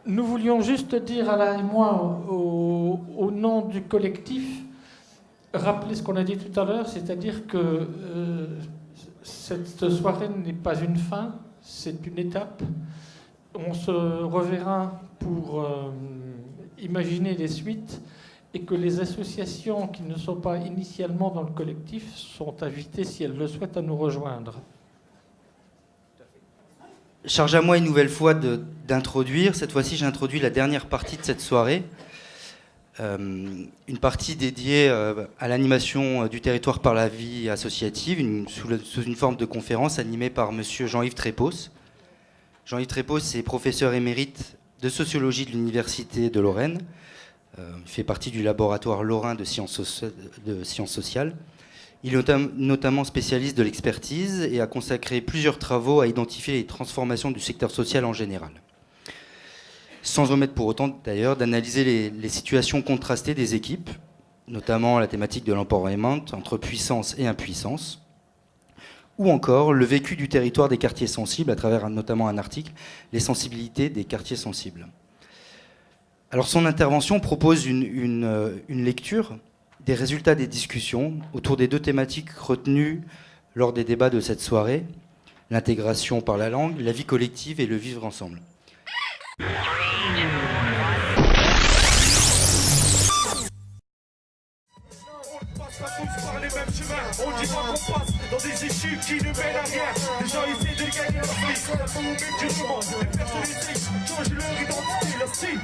Nous voulions juste dire, Alain et moi, au nom du collectif, rappeler ce qu'on a dit tout à l'heure, c'est-à-dire que cette soirée n'est pas une fin, c'est une étape. On se reverra pour imaginer les suites et que les associations qui ne sont pas initialement dans le collectif sont invitées, si elles le souhaitent, à nous rejoindre. Charge à moi une nouvelle fois d'introduire. Cette fois-ci, j'introduis la dernière partie de cette soirée. Une partie dédiée à l'animation du territoire par la vie associative, sous une forme de conférence animée par monsieur Jean-Yves Trépos. Jean-Yves Trépos est professeur émérite de sociologie de l'Université de Lorraine. Il fait partie du laboratoire lorrain de sciences sociales. Il est notamment spécialiste de l'expertise et a consacré plusieurs travaux à identifier les transformations du secteur social en général. Sans omettre pour autant, d'ailleurs, d'analyser les situations contrastées des équipes, notamment la thématique de l'empowerment entre puissance et impuissance, ou encore le vécu du territoire des quartiers sensibles, à travers notamment un article, les sensibilités des quartiers sensibles. Alors son intervention propose une lecture des résultats des discussions autour des deux thématiques retenues lors des débats de cette soirée, l'intégration par la langue, la vie collective et le vivre ensemble. On dit pas qu'on passe dans des issues qui ne mènent à rien. Les gens essaient de gagner leur vie sur la forme du monde. Les personnes essayent de changer leur identité, leur style.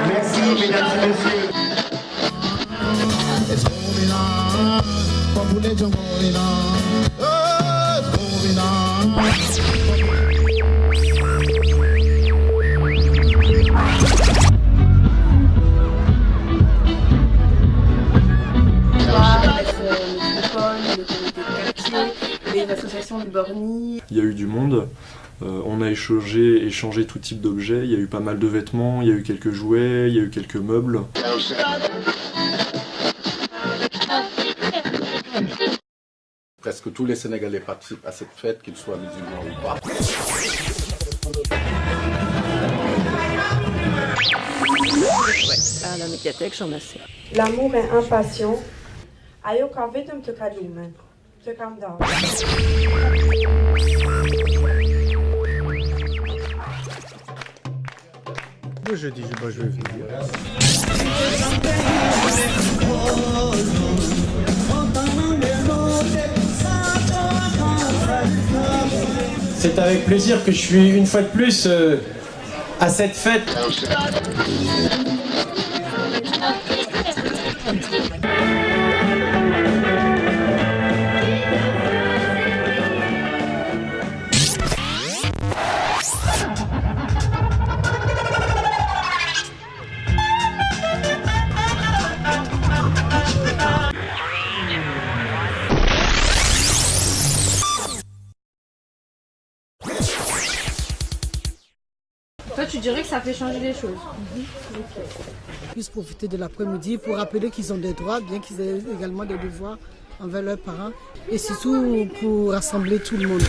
Merci mesdames et messieurs. It's moving on, population moving on, oh, it's moving on. Les associations du Borny. Il y a eu du monde, on a échangé tout type d'objets, il y a eu pas mal de vêtements, il y a eu quelques jouets, il y a eu quelques meubles. Presque tous les Sénégalais participent à cette fête, qu'ils soient musulmans ou pas. Ouais, à la médiathèque, j'en ai assez. L'amour est impatient. Ayo kavidum te kalimen. Te kamdam. Je dis, je vais venir. C'est avec plaisir que je suis une fois de plus à cette fête. Toi, tu dirais que ça fait changer les choses. Puissent profiter de l'après-midi pour rappeler qu'ils ont des droits, bien qu'ils aient également des devoirs envers leurs parents, et surtout pour rassembler tout le monde.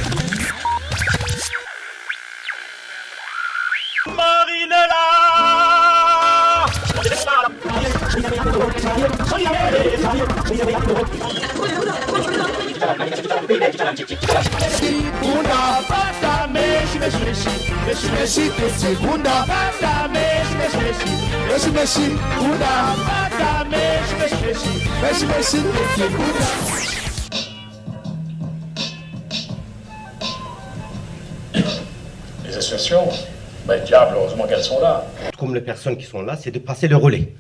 Les associations, diable, heureusement qu'elles sont là. Comme les personnes qui sont là, c'est de passer le relais.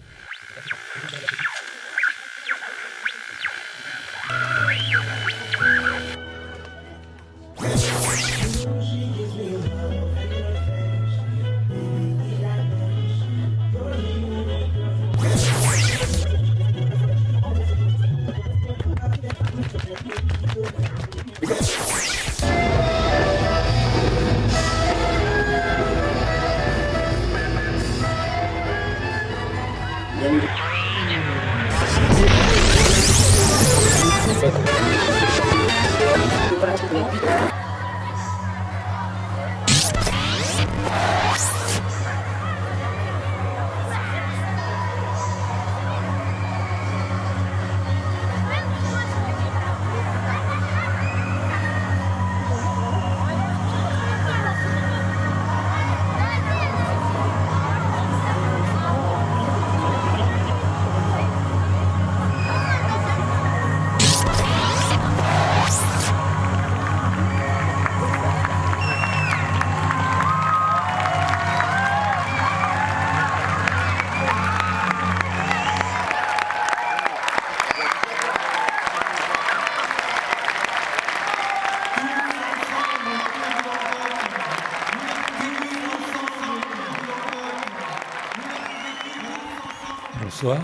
Bonsoir.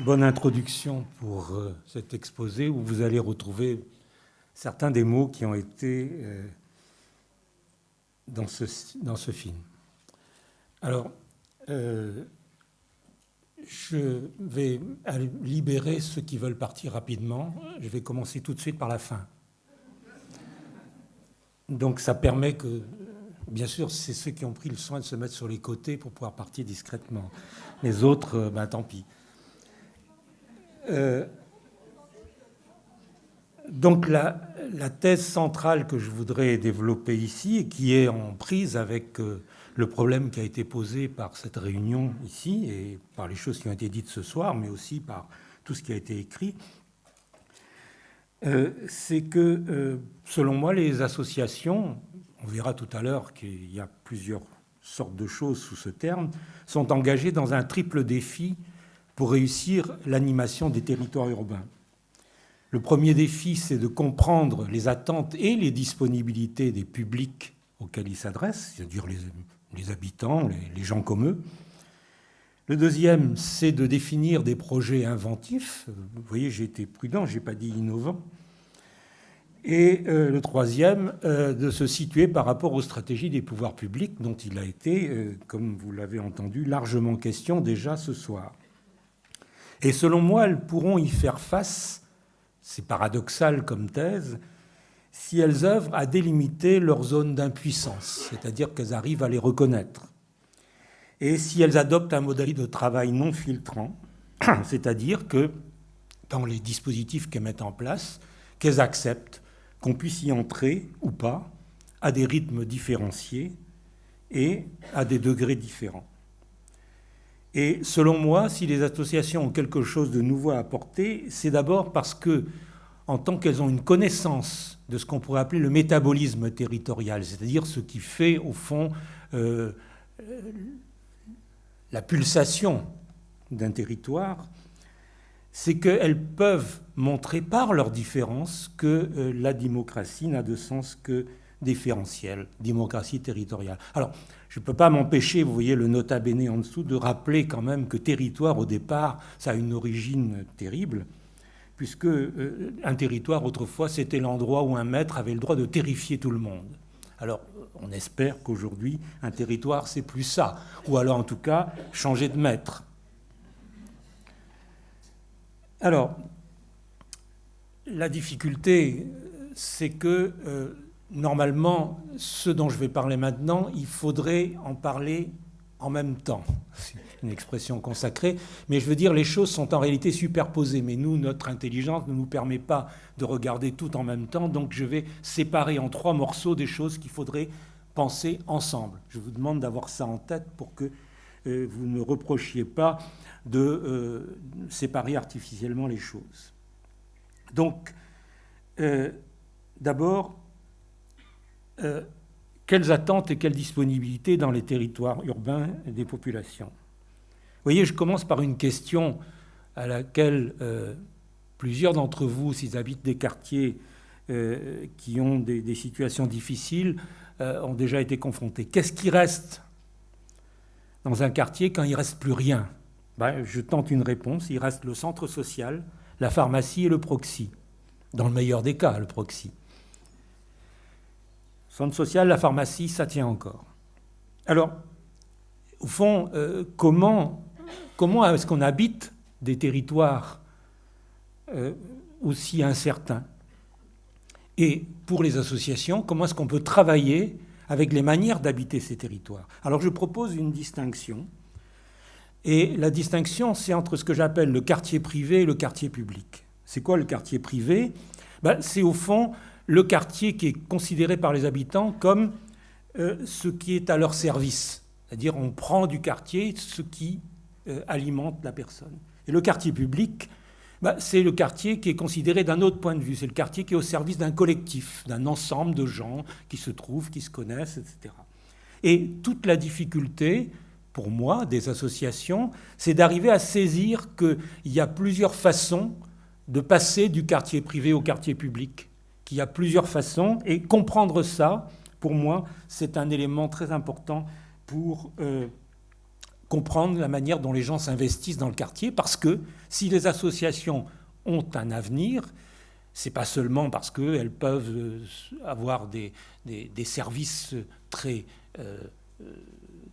Bonne introduction pour cet exposé où vous allez retrouver certains des mots qui ont été dans ce film. Alors, je vais libérer ceux qui veulent partir rapidement. Je vais commencer tout de suite par la fin. Donc ça permet que, bien sûr, c'est ceux qui ont pris le soin de se mettre sur les côtés pour pouvoir partir discrètement. Les autres, tant pis. Donc la thèse centrale que je voudrais développer ici, et qui est en prise avec le problème qui a été posé par cette réunion ici, et par les choses qui ont été dites ce soir, mais aussi par tout ce qui a été écrit, c'est que, selon moi, les associations, on verra tout à l'heure qu'il y a plusieurs sortes de choses sous ce terme, sont engagées dans un triple défi pour réussir l'animation des territoires urbains. Le premier défi, c'est de comprendre les attentes et les disponibilités des publics auxquels ils s'adressent, c'est-à-dire les habitants, les gens comme eux. Le deuxième, c'est de définir des projets inventifs. Vous voyez, j'ai été prudent, je n'ai pas dit innovants. Et le troisième, de se situer par rapport aux stratégies des pouvoirs publics, dont il a été, comme vous l'avez entendu, largement question déjà ce soir. Et selon moi, elles pourront y faire face, c'est paradoxal comme thèse, si elles œuvrent à délimiter leurs zones d'impuissance, c'est-à-dire qu'elles arrivent à les reconnaître. Et si elles adoptent un modèle de travail non filtrant, c'est-à-dire que dans les dispositifs qu'elles mettent en place, qu'elles acceptent qu'on puisse y entrer ou pas à des rythmes différenciés et à des degrés différents. Et selon moi, si les associations ont quelque chose de nouveau à apporter, c'est d'abord parce que, en tant qu'elles ont une connaissance de ce qu'on pourrait appeler le métabolisme territorial, c'est-à-dire ce qui fait, au fond, la pulsation d'un territoire, c'est qu'elles peuvent montrer par leurs différences que la démocratie n'a de sens que différentielle, démocratie territoriale. Alors, je ne peux pas m'empêcher, vous voyez le nota bene en dessous, de rappeler quand même que territoire, au départ, ça a une origine terrible, puisque un territoire, autrefois, c'était l'endroit où un maître avait le droit de terrifier tout le monde. Alors, on espère qu'aujourd'hui, un territoire, c'est plus ça, ou alors, en tout cas, changer de maître. Alors, la difficulté, c'est que, normalement, ce dont je vais parler maintenant, il faudrait en parler en même temps. C'est une expression consacrée, mais je veux dire, les choses sont en réalité superposées. Mais nous, notre intelligence ne nous permet pas de regarder tout en même temps, donc je vais séparer en 3 morceaux des choses qu'il faudrait penser ensemble. Je vous demande d'avoir ça en tête pour que vous ne reprochiez pas de séparer artificiellement les choses. Donc, d'abord, quelles attentes et quelles disponibilités dans les territoires urbains des populations? Vous voyez, je commence par une question à laquelle plusieurs d'entre vous, s'ils habitent des quartiers qui ont des situations difficiles, ont déjà été confrontés. Qu'est-ce qui reste dans un quartier quand il ne reste plus rien? Je tente une réponse. Il reste le centre social, la pharmacie et le proxy. Dans le meilleur des cas, le proxy. Centre social, la pharmacie, ça tient encore. Alors, au fond, comment est-ce qu'on habite des territoires aussi incertains? Et pour les associations, comment est-ce qu'on peut travailler avec les manières d'habiter ces territoires? Alors, je propose une distinction. Et la distinction, c'est entre ce que j'appelle le quartier privé et le quartier public. C'est quoi le quartier privé? C'est au fond le quartier qui est considéré par les habitants comme ce qui est à leur service. C'est-à-dire on prend du quartier ce qui alimente la personne. Et le quartier public, c'est le quartier qui est considéré d'un autre point de vue. C'est le quartier qui est au service d'un collectif, d'un ensemble de gens qui se trouvent, qui se connaissent, etc. Et toute la difficulté, pour moi, des associations, c'est d'arriver à saisir qu'il y a plusieurs façons de passer du quartier privé au quartier public, qu'il y a plusieurs façons, et comprendre ça, pour moi, c'est un élément très important pour comprendre la manière dont les gens s'investissent dans le quartier, parce que si les associations ont un avenir, c'est pas seulement parce qu'elles peuvent avoir des services très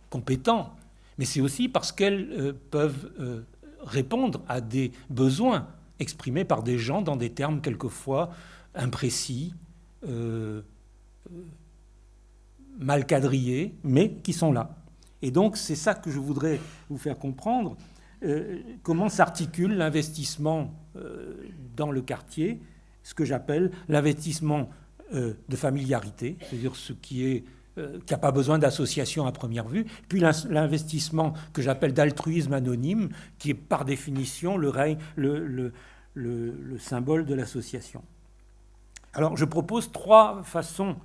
compétents, mais c'est aussi parce qu'elles peuvent répondre à des besoins exprimés par des gens dans des termes quelquefois imprécis, mal quadrillés, mais qui sont là. Et donc c'est ça que je voudrais vous faire comprendre, comment s'articule l'investissement dans le quartier, ce que j'appelle l'investissement de familiarité, c'est-à-dire ce qui n'a pas besoin d'association à première vue, puis l'investissement que j'appelle d'altruisme anonyme, qui est par définition le symbole de l'association. Alors je propose 3 façons,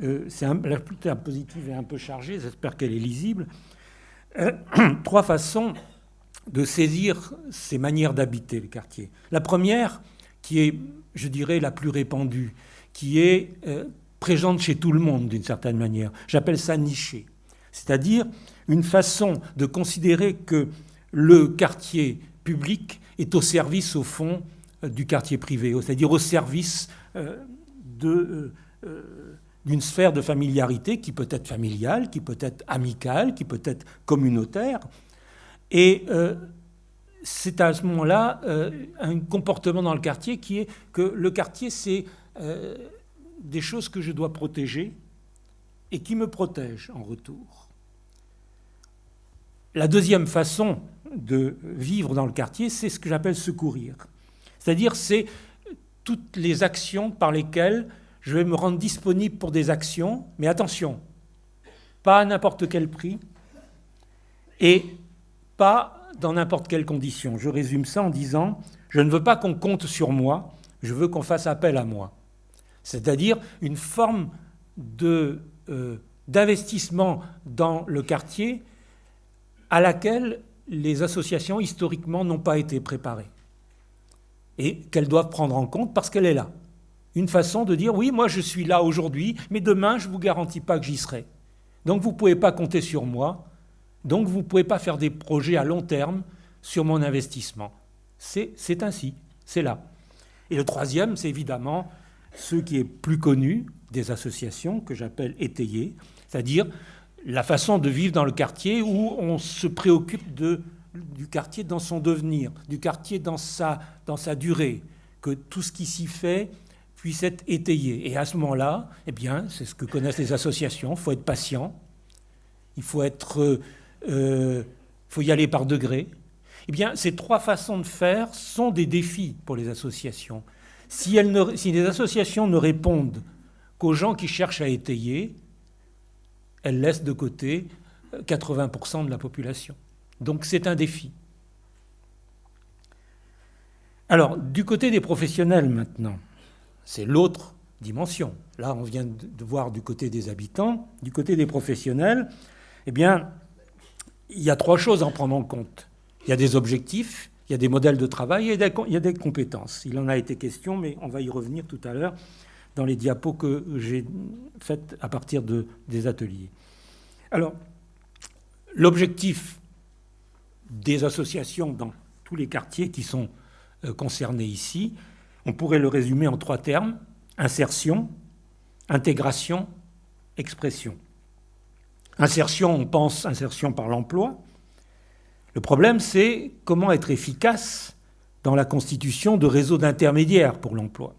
la diapositive est un peu chargée, j'espère qu'elle est lisible, 3 façons de saisir ces manières d'habiter le quartier. La première, qui est, je dirais, la plus répandue, qui est présente chez tout le monde d'une certaine manière. J'appelle ça niché. C'est-à-dire une façon de considérer que le quartier public est au service, au fond, du quartier privé, c'est-à-dire au service d'une sphère de familiarité qui peut être familiale, qui peut être amicale, qui peut être communautaire. Et c'est à ce moment-là un comportement dans le quartier qui est que le quartier, c'est des choses que je dois protéger et qui me protègent en retour. La deuxième façon de vivre dans le quartier, c'est ce que j'appelle secourir. C'est-à-dire, c'est toutes les actions par lesquelles je vais me rendre disponible pour des actions, mais attention, pas à n'importe quel prix et pas dans n'importe quelle condition. Je résume ça en disant, je ne veux pas qu'on compte sur moi, je veux qu'on fasse appel à moi. C'est-à-dire une forme d'investissement dans le quartier à laquelle les associations historiquement n'ont pas été préparées et qu'elles doivent prendre en compte parce qu'elle est là. Une façon de dire, oui, moi je suis là aujourd'hui, mais demain je ne vous garantis pas que j'y serai. Donc vous ne pouvez pas compter sur moi, donc vous ne pouvez pas faire des projets à long terme sur mon investissement. C'est ainsi, c'est là. Et le troisième, c'est évidemment ce qui est plus connu des associations que j'appelle étayées, c'est-à-dire la façon de vivre dans le quartier où on se préoccupe du quartier dans son devenir, du quartier dans sa durée, que tout ce qui s'y fait puisse être étayé. Et à ce moment-là, eh bien, c'est ce que connaissent les associations, il faut être patient, il faut y aller par degrés. Eh bien, ces 3 façons de faire sont des défis pour les associations. Si les associations ne répondent qu'aux gens qui cherchent à étayer, elles laissent de côté 80% de la population. Donc c'est un défi. Alors, du côté des professionnels maintenant, c'est l'autre dimension. Là, on vient de voir du côté des habitants. Du côté des professionnels, eh bien, il y a 3 choses à en prendre en compte. Il y a des objectifs, il y a des modèles de travail et il y a des compétences. Il en a été question, mais on va y revenir tout à l'heure dans les diapos que j'ai faites à partir des ateliers. Alors, l'objectif des associations dans tous les quartiers qui sont concernés ici, on pourrait le résumer en 3 termes: insertion, intégration, expression. Insertion, on pense insertion par l'emploi. Le problème, c'est comment être efficace dans la constitution de réseaux d'intermédiaires pour l'emploi.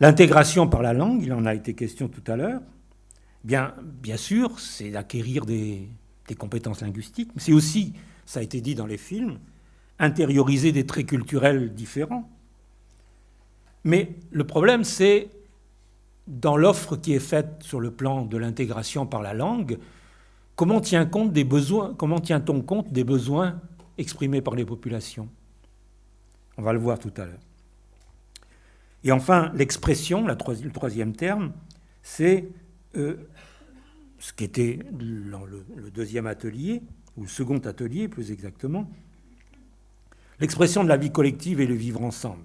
L'intégration par la langue, il en a été question tout à l'heure, bien sûr, c'est d'acquérir des compétences linguistiques, mais c'est aussi, ça a été dit dans les films, intérioriser des traits culturels différents. Mais le problème, c'est dans l'offre qui est faite sur le plan de l'intégration par la langue, comment tient-on compte des besoins exprimés par les populations? On va le voir tout à l'heure. Et enfin, l'expression, le 3e terme, c'est ce qui était dans le 2e atelier, ou le 2nd atelier plus exactement, l'expression de la vie collective et le vivre ensemble.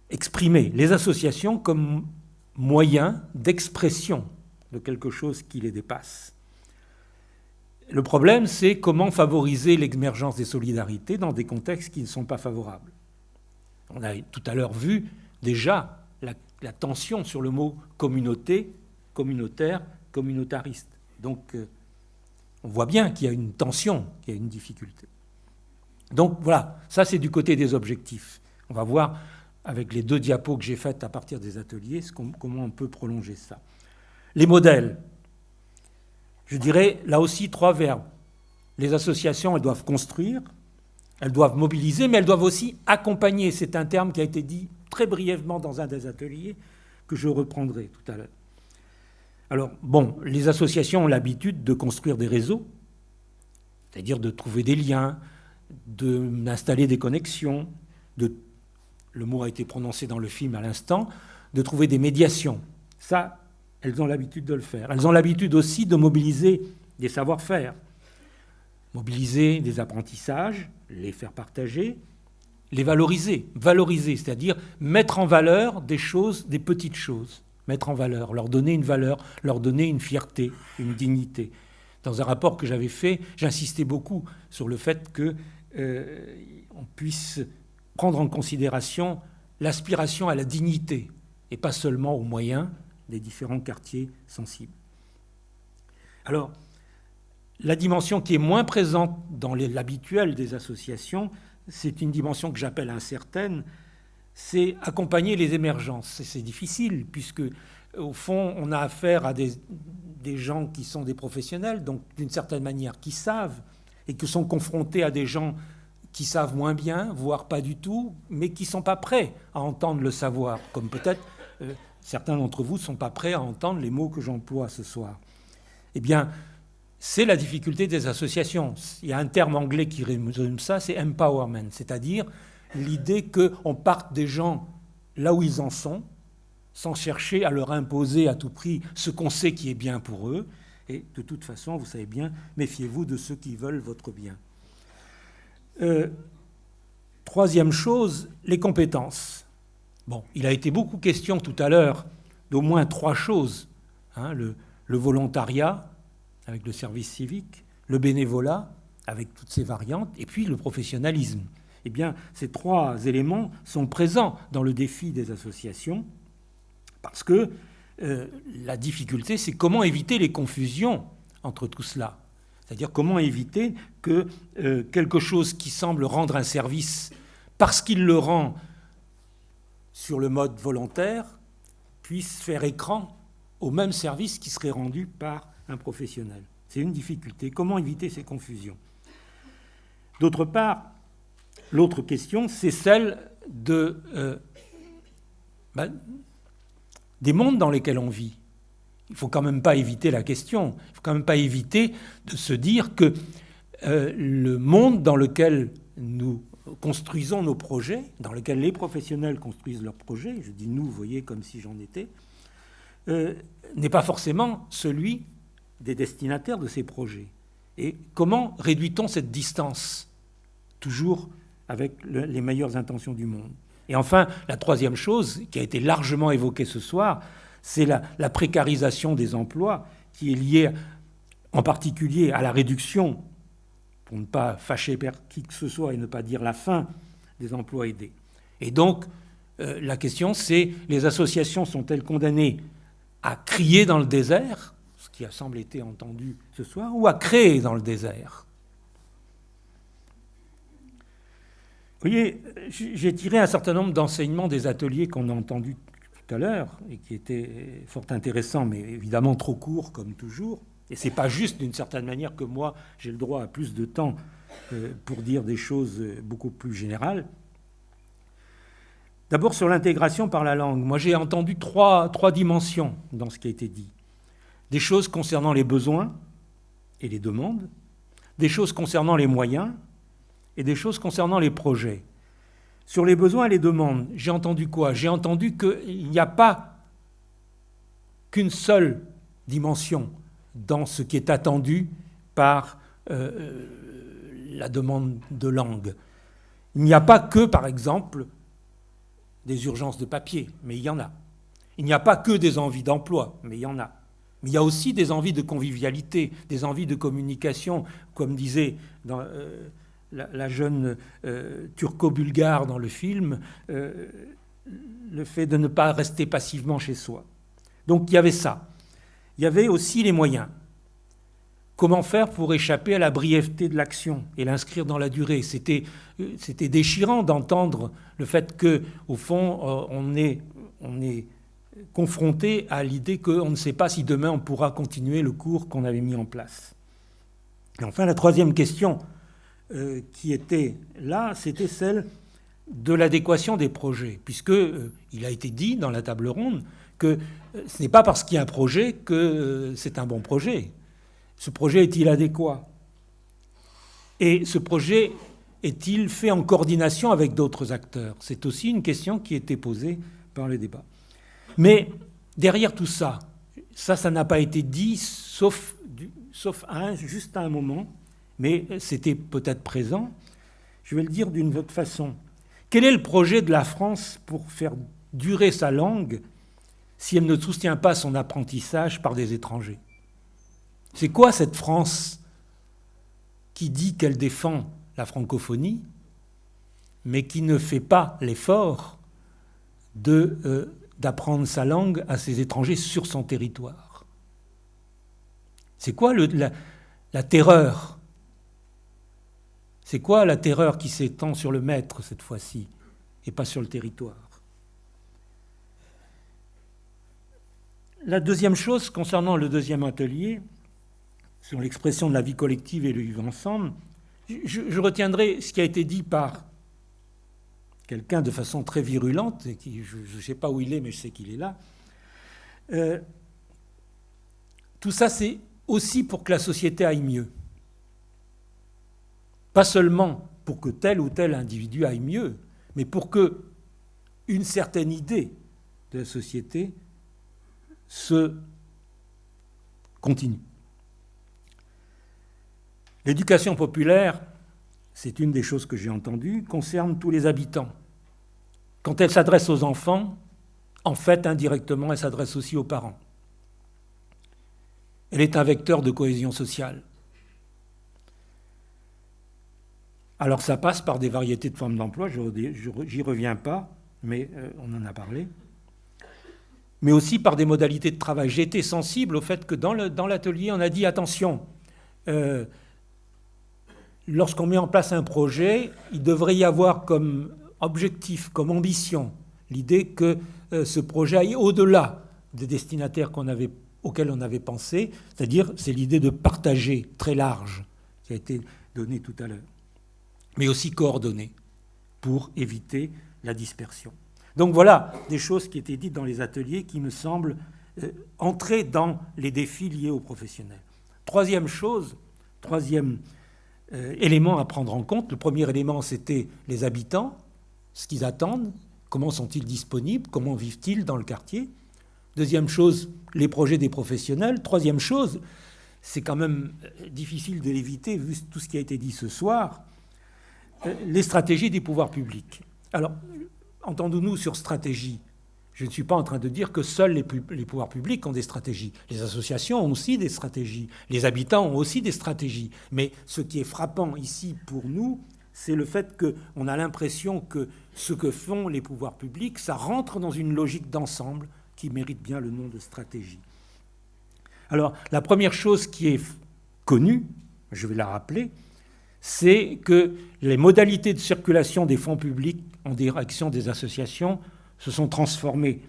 Exprimer les associations comme moyen d'expression de quelque chose qui les dépasse. Le problème, c'est comment favoriser l'émergence des solidarités dans des contextes qui ne sont pas favorables. On a tout à l'heure vu déjà la tension sur le mot communauté, communautaire, communautariste. Donc, on voit bien qu'il y a une tension, qu'il y a une difficulté. Donc voilà, ça c'est du côté des objectifs. On va voir avec les 2 diapos que j'ai faites à partir des ateliers comment on peut prolonger ça. Les modèles. Je dirais là aussi 3 verbes. Les associations, elles doivent construire, elles doivent mobiliser, mais elles doivent aussi accompagner. C'est un terme qui a été dit très brièvement dans un des ateliers que je reprendrai tout à l'heure. Alors, bon, les associations ont l'habitude de construire des réseaux, c'est-à-dire de trouver des liens, d'installer des connexions, le mot a été prononcé dans le film à l'instant, de trouver des médiations. Ça, elles ont l'habitude de le faire. Elles ont l'habitude aussi de mobiliser des savoir-faire, mobiliser des apprentissages, les faire partager, les valoriser, c'est-à-dire mettre en valeur des choses, des petites choses, mettre en valeur, leur donner une valeur, leur donner une fierté, une dignité. Dans un rapport que j'avais fait, j'insistais beaucoup sur le fait qu'on puisse prendre en considération l'aspiration à la dignité et pas seulement aux moyens des différents quartiers sensibles. Alors, la dimension qui est moins présente dans l'habituel des associations, c'est une dimension que j'appelle incertaine, c'est accompagner les émergences. C'est difficile, puisque, au fond, on a affaire à des gens qui sont des professionnels, donc d'une certaine manière, qui savent, et qui sont confrontés à des gens qui savent moins bien, voire pas du tout, mais qui ne sont pas prêts à entendre le savoir, comme peut-être certains d'entre vous ne sont pas prêts à entendre les mots que j'emploie ce soir. Eh bien, c'est la difficulté des associations. Il y a un terme anglais qui résume ça, c'est empowerment, c'est-à-dire l'idée qu'on parte des gens là où ils en sont, sans chercher à leur imposer à tout prix ce qu'on sait qui est bien pour eux. Et de toute façon, vous savez bien, méfiez-vous de ceux qui veulent votre bien. Troisième chose, les compétences. Bon, il a été beaucoup question tout à l'heure d'au moins 3 choses. Le volontariat, avec le service civique, le bénévolat, avec toutes ses variantes, et puis le professionnalisme. Eh bien, ces 3 éléments sont présents dans le défi des associations, parce que la difficulté, c'est comment éviter les confusions entre tout cela. C'est-à-dire comment éviter que quelque chose qui semble rendre un service parce qu'il le rend sur le mode volontaire puisse faire écran au même service qui serait rendu par un professionnel. C'est une difficulté. Comment éviter ces confusions? D'autre part, l'autre question, c'est celle des mondes dans lesquels on vit. Il ne faut quand même pas éviter la question. Il ne faut quand même pas éviter de se dire que le monde dans lequel nous construisons nos projets, dans lequel les professionnels construisent leurs projets, je dis nous, vous voyez, comme si j'en étais, n'est pas forcément celui des destinataires de ces projets. Et comment réduit-on cette distance, toujours avec les meilleures intentions du monde? Et enfin, la troisième chose, qui a été largement évoquée ce soir, c'est la précarisation des emplois, qui est liée en particulier à la réduction, pour ne pas fâcher qui que ce soit et ne pas dire la fin, des emplois aidés. Et donc, la question, c'est, les associations sont-elles condamnées à crier dans le désert, ce qui a semblé été entendu ce soir, ou à créer dans le désert? Vous voyez, j'ai tiré un certain nombre d'enseignements des ateliers qu'on a entendus tout à l'heure, et qui étaient fort intéressants, mais évidemment trop courts, comme toujours. Et ce n'est pas juste, d'une certaine manière, que moi, j'ai le droit à plus de temps pour dire des choses beaucoup plus générales. D'abord, sur l'intégration par la langue. Moi, j'ai entendu trois dimensions dans ce qui a été dit. Des choses concernant les besoins et les demandes, des choses concernant les moyens et des choses concernant les projets. Sur les besoins et les demandes, j'ai entendu quoi? J'ai entendu qu'il n'y a pas qu'une seule dimension dans ce qui est attendu par la demande de langue. Il n'y a pas que, par exemple, des urgences de papier, mais il y en a. Il n'y a pas que des envies d'emploi, mais il y en a. Mais il y a aussi des envies de convivialité, des envies de communication, comme disait dans, la jeune turco-bulgare dans le film, le fait de ne pas rester passivement chez soi. Donc il y avait ça. Il y avait aussi les moyens. Comment faire pour échapper à la brièveté de l'action et l'inscrire dans la durée? C'était déchirant d'entendre le fait qu'au fond, on est confronté à l'idée qu'on ne sait pas si demain on pourra continuer le cours qu'on avait mis en place. Et enfin, la troisième question qui était là, c'était celle de l'adéquation des projets, puisque il a été dit dans la table ronde que ce n'est pas parce qu'il y a un projet que c'est un bon projet. Ce projet est-il adéquat? Et ce projet est-il fait en coordination avec d'autres acteurs? C'est aussi une question qui a été posée par le débat. Mais derrière tout ça, ça n'a pas été dit, sauf juste à un moment, mais c'était peut-être présent. Je vais le dire d'une autre façon. Quel est le projet de la France pour faire durer sa langue si elle ne soutient pas son apprentissage par des étrangers? C'est quoi cette France qui dit qu'elle défend la francophonie, mais qui ne fait pas l'effort d'apprendre sa langue à ses étrangers sur son territoire? C'est quoi la terreur? C'est quoi la terreur qui s'étend sur le maître cette fois-ci et pas sur le territoire? La deuxième chose, concernant le deuxième atelier, sur l'expression de la vie collective et le vivre ensemble, je retiendrai ce qui a été dit par quelqu'un de façon très virulente, et qui, je ne sais pas où il est, mais je sais qu'il est là. Tout ça, c'est aussi pour que la société aille mieux. Pas seulement pour que tel ou tel individu aille mieux, mais pour que une certaine idée de la société se continue. L'éducation populaire, c'est une des choses que j'ai entendues, concerne tous les habitants. Quand elle s'adresse aux enfants, en fait, indirectement, elle s'adresse aussi aux parents. Elle est un vecteur de cohésion sociale. Alors ça passe par des variétés de formes d'emploi, j'y reviens pas, mais on en a parlé. Mais aussi par des modalités de travail. J'ai été sensible au fait que dans l'atelier, on a dit attention, lorsqu'on met en place un projet, il devrait y avoir comme objectif, comme ambition, l'idée que ce projet aille au-delà des destinataires auxquels on avait pensé, c'est-à-dire c'est l'idée de partager très large qui a été donnée tout à l'heure, mais aussi coordonner pour éviter la dispersion. Donc voilà des choses qui étaient dites dans les ateliers qui me semblent entrer dans les défis liés aux professionnels. Troisième élément à prendre en compte. Le premier élément, c'était les habitants, ce qu'ils attendent, comment sont-ils disponibles, comment vivent-ils dans le quartier. Deuxième chose, les projets des professionnels. Troisième chose, c'est quand même difficile de l'éviter vu tout ce qui a été dit ce soir, les stratégies des pouvoirs publics. Alors, entendons-nous sur stratégie. Je ne suis pas en train de dire que seuls les pouvoirs publics ont des stratégies. Les associations ont aussi des stratégies. Les habitants ont aussi des stratégies. Mais ce qui est frappant ici pour nous, c'est le fait qu'on a l'impression que ce que font les pouvoirs publics, ça rentre dans une logique d'ensemble qui mérite bien le nom de stratégie. Alors, la première chose qui est connue, je vais la rappeler, c'est que les modalités de circulation des fonds publics en direction des associations se sont transformées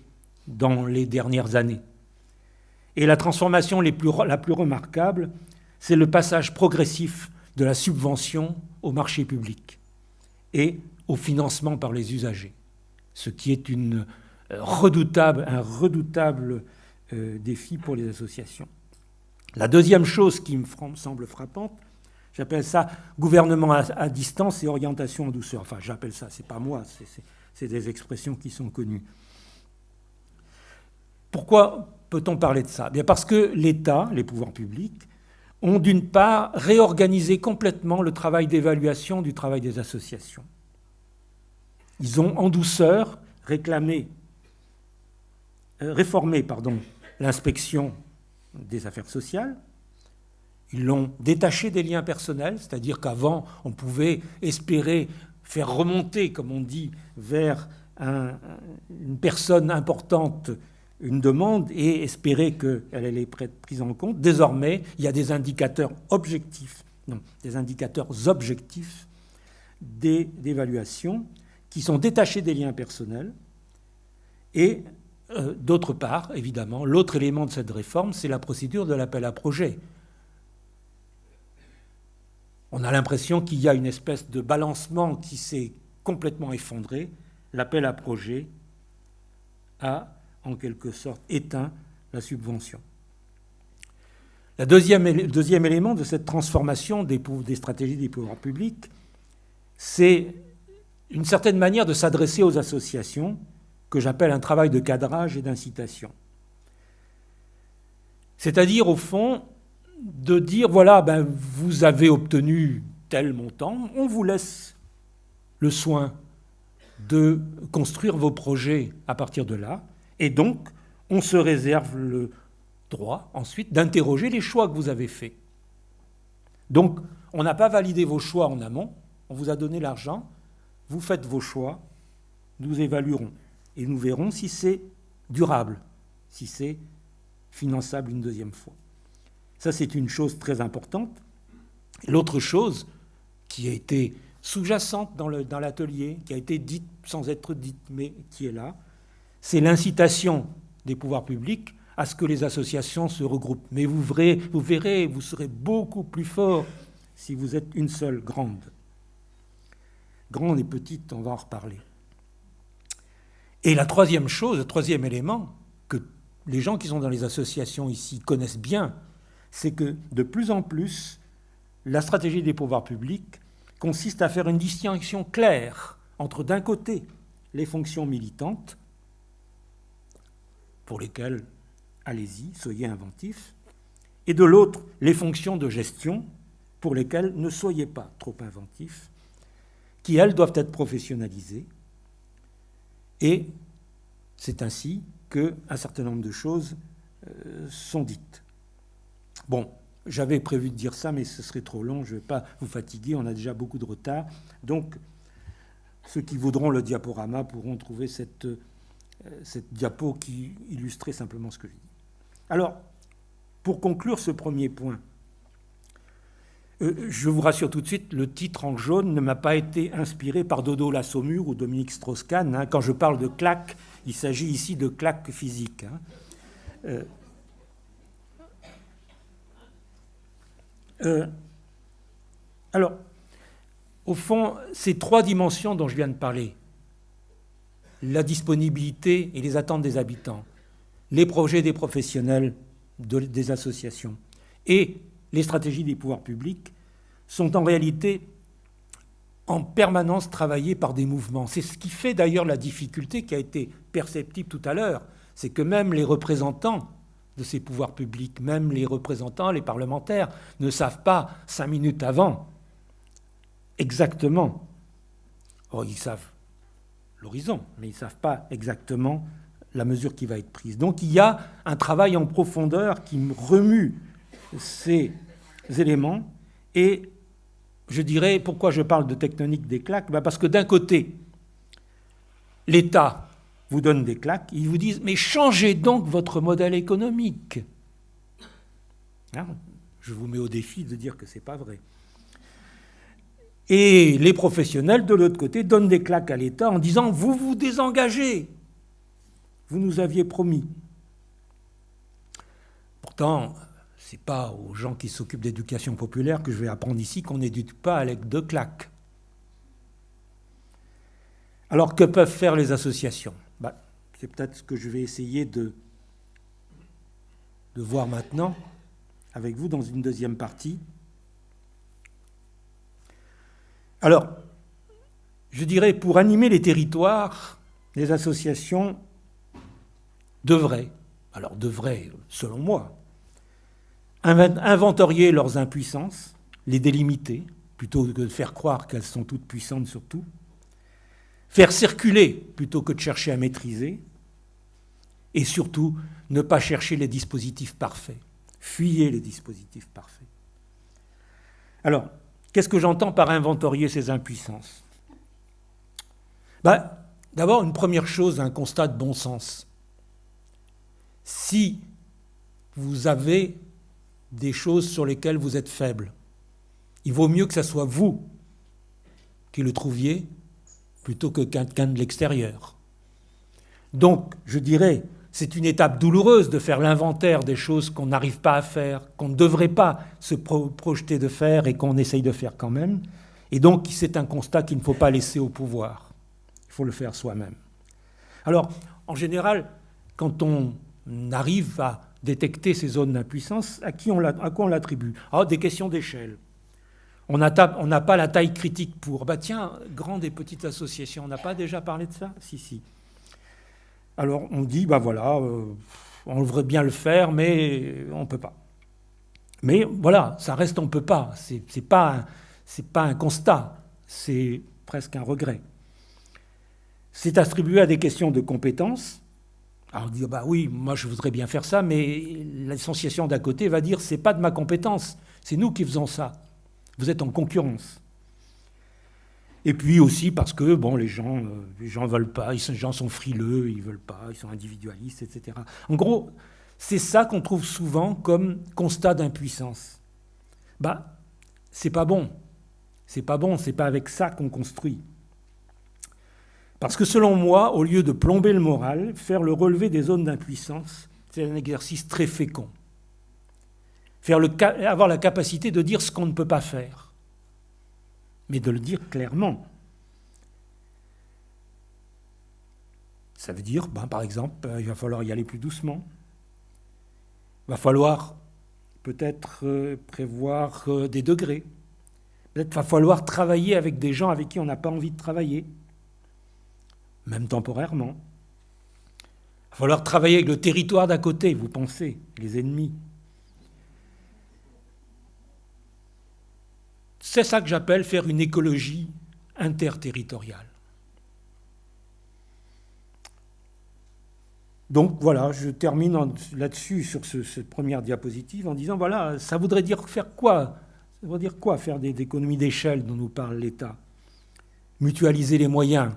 dans les dernières années. Et la transformation la plus remarquable, c'est le passage progressif de la subvention au marché public et au financement par les usagers, ce qui est un redoutable défi pour les associations. La deuxième chose qui me semble frappante, j'appelle ça gouvernement à distance et orientation en douceur. Enfin, j'appelle ça, c'est pas moi, c'est des expressions qui sont connues. Pourquoi peut-on parler de ça? Bien parce que l'État, les pouvoirs publics, ont d'une part réorganisé complètement le travail d'évaluation du travail des associations. Ils ont en douceur réformé l'inspection des affaires sociales. Ils l'ont détaché des liens personnels, c'est-à-dire qu'avant, on pouvait espérer faire remonter, comme on dit, vers une personne importante une demande et espérer qu'elle allait être prise en compte. Désormais, il y a des indicateurs objectifs, des indicateurs objectifs d'évaluation qui sont détachés des liens personnels. Et d'autre part, évidemment, l'autre élément de cette réforme, c'est la procédure de l'appel à projet. On a l'impression qu'il y a une espèce de balancement qui s'est complètement effondré. L'appel à projet a, en quelque sorte, éteint la subvention. Le deuxième élément de cette transformation des stratégies des pouvoirs publics, c'est une certaine manière de s'adresser aux associations, que j'appelle un travail de cadrage et d'incitation. C'est-à-dire, au fond, de dire, voilà, vous avez obtenu tel montant, on vous laisse le soin de construire vos projets à partir de là, et donc on se réserve le droit ensuite d'interroger les choix que vous avez faits. Donc on n'a pas validé vos choix en amont, on vous a donné l'argent, vous faites vos choix, nous évaluerons, et nous verrons si c'est durable, si c'est finançable une deuxième fois. Ça, c'est une chose très importante. L'autre chose qui a été sous-jacente dans l'atelier, qui a été dite sans être dite, mais qui est là, c'est l'incitation des pouvoirs publics à ce que les associations se regroupent. Mais vous verrez, vous serez beaucoup plus fort si vous êtes une seule grande. Grande et petite, on va en reparler. Et la troisième chose, le troisième élément que les gens qui sont dans les associations ici connaissent bien, c'est que de plus en plus, la stratégie des pouvoirs publics consiste à faire une distinction claire entre, d'un côté, les fonctions militantes, pour lesquelles, allez-y, soyez inventifs, et de l'autre, les fonctions de gestion, pour lesquelles ne soyez pas trop inventifs, qui, elles, doivent être professionnalisées. Et c'est ainsi qu'un certain nombre de choses sont dites. Bon, j'avais prévu de dire ça, mais ce serait trop long, je ne vais pas vous fatiguer, on a déjà beaucoup de retard. Donc, ceux qui voudront le diaporama pourront trouver cette diapo qui illustrait simplement ce que je dis. Alors, pour conclure ce premier point, je vous rassure tout de suite, le titre en jaune ne m'a pas été inspiré par Dodo la Saumure ou Dominique Strauss-Kahn. Hein. Quand je parle de claque, il s'agit ici de claque physique. Hein. Alors, au fond, ces trois dimensions dont je viens de parler, la disponibilité et les attentes des habitants, les projets des professionnels des associations et les stratégies des pouvoirs publics, sont en réalité en permanence travaillées par des mouvements. C'est ce qui fait d'ailleurs la difficulté qui a été perceptible tout à l'heure, c'est que même les représentants de ces pouvoirs publics, même les représentants, les parlementaires, ne savent pas 5 minutes avant exactement. Or, ils savent l'horizon, mais ils ne savent pas exactement la mesure qui va être prise. Donc il y a un travail en profondeur qui remue ces éléments. Et je dirais, pourquoi je parle de tectonique des claques ? Parce que d'un côté, l'État vous donne des claques, ils vous disent « mais changez donc votre modèle économique ». Hein ? Je vous mets au défi de dire que ce n'est pas vrai. Et les professionnels, de l'autre côté, donnent des claques à l'État en disant « vous vous désengagez, vous nous aviez promis ». Pourtant, ce n'est pas aux gens qui s'occupent d'éducation populaire que je vais apprendre ici qu'on n'éduque pas avec 2 claques. Alors, que peuvent faire les associations ? C'est peut-être ce que je vais essayer de voir maintenant avec vous dans une deuxième partie. Alors, je dirais, pour animer les territoires, les associations devraient, selon moi, inventorier leurs impuissances, les délimiter, plutôt que de faire croire qu'elles sont toutes puissantes surtout, faire circuler plutôt que de chercher à maîtriser, et surtout ne pas chercher les dispositifs parfaits. Fuyez les dispositifs parfaits. Alors, qu'est-ce que j'entends par inventorier ces impuissances? D'abord, une première chose, un constat de bon sens. Si vous avez des choses sur lesquelles vous êtes faible, il vaut mieux que ce soit vous qui le trouviez plutôt que quelqu'un de l'extérieur. Donc, je dirais, c'est une étape douloureuse de faire l'inventaire des choses qu'on n'arrive pas à faire, qu'on ne devrait pas se projeter de faire et qu'on essaye de faire quand même. Et donc, c'est un constat qu'il ne faut pas laisser au pouvoir. Il faut le faire soi-même. Alors, en général, quand on arrive à détecter ces zones d'impuissance, à quoi on l'attribue? Des questions d'échelle. On n'a pas la taille critique pour. Tiens, grandes et petites associations, on n'a pas déjà parlé de ça? Si. Alors on dit, on devrait bien le faire, mais on ne peut pas. Mais voilà, ça reste on ne peut pas. C'est pas un constat, c'est presque un regret. C'est attribué à des questions de compétences. Alors on dit, oui, moi je voudrais bien faire ça, mais l'association d'à côté va dire, c'est pas de ma compétence, c'est nous qui faisons ça. Vous êtes en concurrence. Et puis aussi parce que les gens veulent pas, les gens sont frileux, ils veulent pas, ils sont individualistes, etc. En gros, c'est ça qu'on trouve souvent comme constat d'impuissance. C'est pas bon. C'est pas bon, c'est pas avec ça qu'on construit. Parce que selon moi, au lieu de plomber le moral, faire le relevé des zones d'impuissance, c'est un exercice très fécond. Avoir la capacité de dire ce qu'on ne peut pas faire, mais de le dire clairement. Ça veut dire, par exemple, il va falloir y aller plus doucement. Il va falloir peut-être prévoir des degrés. Peut-être va falloir travailler avec des gens avec qui on n'a pas envie de travailler, même temporairement. Il va falloir travailler avec le territoire d'à côté, vous pensez, les ennemis. C'est ça que j'appelle faire une écologie interterritoriale. Donc voilà, je termine là-dessus sur cette première diapositive en disant, ça voudrait dire faire quoi? Ça voudrait dire quoi faire des économies d'échelle dont nous parle l'État? Mutualiser les moyens.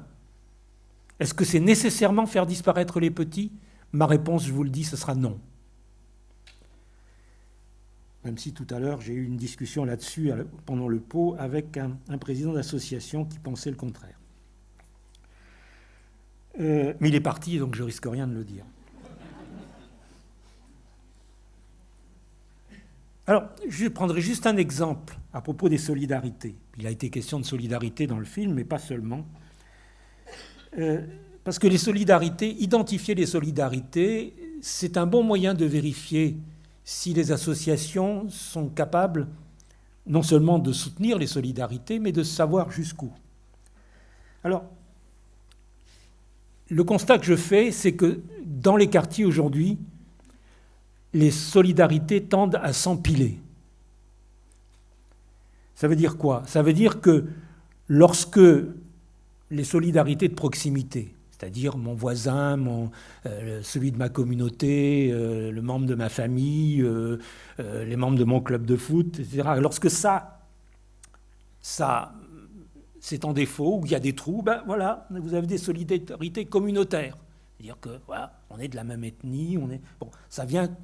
Est-ce que c'est nécessairement faire disparaître les petits? Ma réponse, je vous le dis, ce sera non. Même si tout à l'heure, j'ai eu une discussion là-dessus pendant le pot avec un président d'association qui pensait le contraire. Mais il est parti, donc je risque rien de le dire. Alors, je prendrai juste un exemple à propos des solidarités. Il a été question de solidarité dans le film, mais pas seulement. Parce que les solidarités, identifier les solidarités, c'est un bon moyen de vérifier si les associations sont capables non seulement de soutenir les solidarités, mais de savoir jusqu'où. Alors, le constat que je fais, c'est que dans les quartiers aujourd'hui, les solidarités tendent à s'empiler. Ça veut dire quoi? Ça veut dire que lorsque les solidarités de proximité, c'est-à-dire mon voisin, celui de ma communauté, le membre de ma famille, les membres de mon club de foot, etc. Lorsque ça c'est en défaut, où il y a des trous, vous avez des solidarités communautaires. C'est-à-dire que on est de la même ethnie, ça vient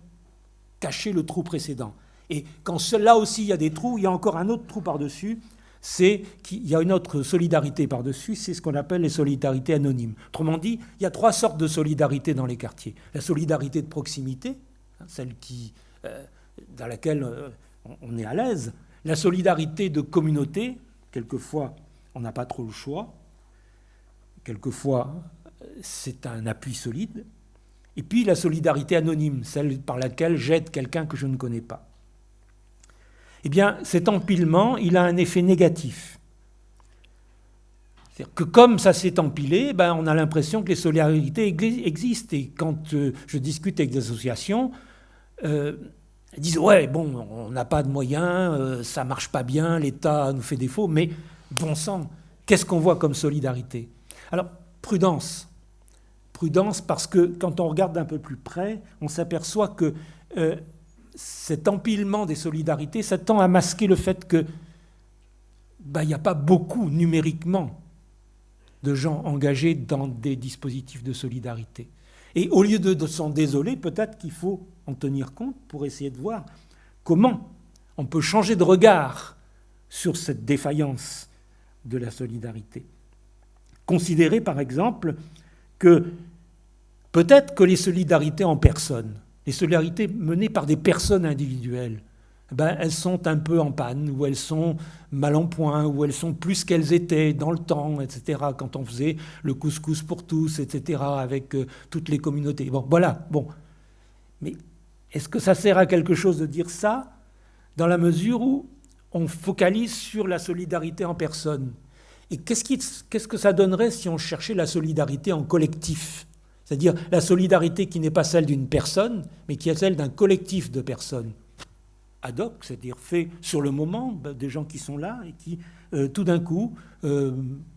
cacher le trou précédent. Et quand là aussi il y a des trous, il y a encore un autre trou par-dessus, c'est qu'il y a une autre solidarité par-dessus, c'est ce qu'on appelle les solidarités anonymes. Autrement dit, il y a 3 sortes de solidarité dans les quartiers. La solidarité de proximité, celle dans laquelle on est à l'aise. La solidarité de communauté, quelquefois on n'a pas trop le choix, quelquefois c'est un appui solide. Et puis la solidarité anonyme, celle par laquelle j'aide quelqu'un que je ne connais pas. Eh bien, cet empilement, il a un effet négatif. C'est-à-dire que comme ça s'est empilé, on a l'impression que les solidarités existent. Et quand je discute avec des associations, elles disent « Ouais, on n'a pas de moyens, ça ne marche pas bien, l'État nous fait défaut, mais bon sang, qu'est-ce qu'on voit comme solidarité ?» Alors, prudence. Prudence parce que quand on regarde d'un peu plus près, on s'aperçoit que cet empilement des solidarités, ça tend à masquer le fait que il n'y a pas beaucoup numériquement de gens engagés dans des dispositifs de solidarité. Et au lieu de s'en désoler, peut-être qu'il faut en tenir compte pour essayer de voir comment on peut changer de regard sur cette défaillance de la solidarité. Considérer par exemple que peut-être que les solidarités en personne, les solidarités menées par des personnes individuelles, elles sont un peu en panne, ou elles sont mal en point, ou elles sont plus qu'elles étaient dans le temps, etc., quand on faisait le couscous pour tous, etc., avec toutes les communautés. Bon, voilà, bon. Mais est-ce que ça sert à quelque chose de dire ça, dans la mesure où on focalise sur la solidarité en personne? Et qu'est-ce que ça donnerait si on cherchait la solidarité en collectif? C'est-à-dire la solidarité qui n'est pas celle d'une personne, mais qui est celle d'un collectif de personnes. Ad hoc, c'est-à-dire fait sur le moment, des gens qui sont là et qui, tout d'un coup,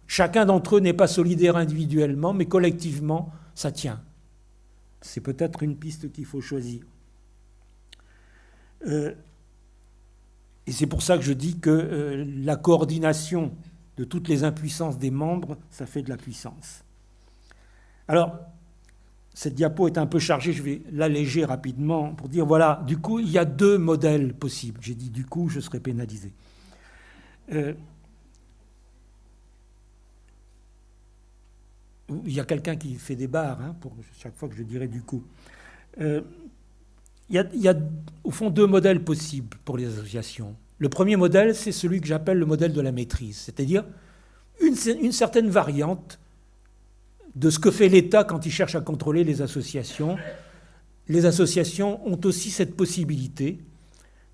chacun d'entre eux n'est pas solidaire individuellement, mais collectivement, ça tient. C'est peut-être une piste qu'il faut choisir. Et c'est pour ça que je dis que la coordination de toutes les impuissances des membres, ça fait de la puissance. Alors, cette diapo est un peu chargée, je vais l'alléger rapidement pour dire, voilà, du coup, il y a deux modèles possibles. J'ai dit, du coup, je serai pénalisé. Il y a quelqu'un qui fait des barres, pour chaque fois que je dirai du coup. Il y a, au fond, deux modèles possibles pour les associations. Le premier modèle, c'est celui que j'appelle le modèle de la maîtrise, c'est-à-dire une certaine variante de ce que fait l'État quand il cherche à contrôler les associations. Les associations ont aussi cette possibilité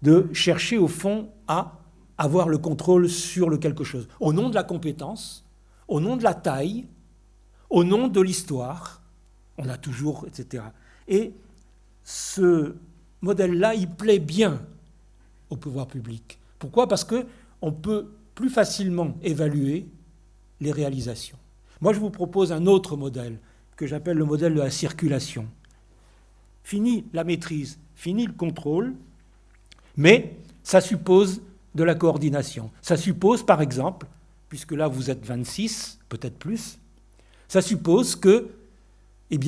de chercher, au fond, à avoir le contrôle sur le quelque chose, au nom de la compétence, au nom de la taille, au nom de l'histoire. On a toujours, etc. Et ce modèle-là, il plaît bien au pouvoir public. Pourquoi ? Parce qu'on peut plus facilement évaluer les réalisations. Moi, je vous propose un autre modèle que j'appelle le modèle de la circulation. Fini la maîtrise, fini le contrôle, mais ça suppose de la coordination. Ça suppose, par exemple, puisque là vous êtes 26, peut-être plus, ça suppose que, il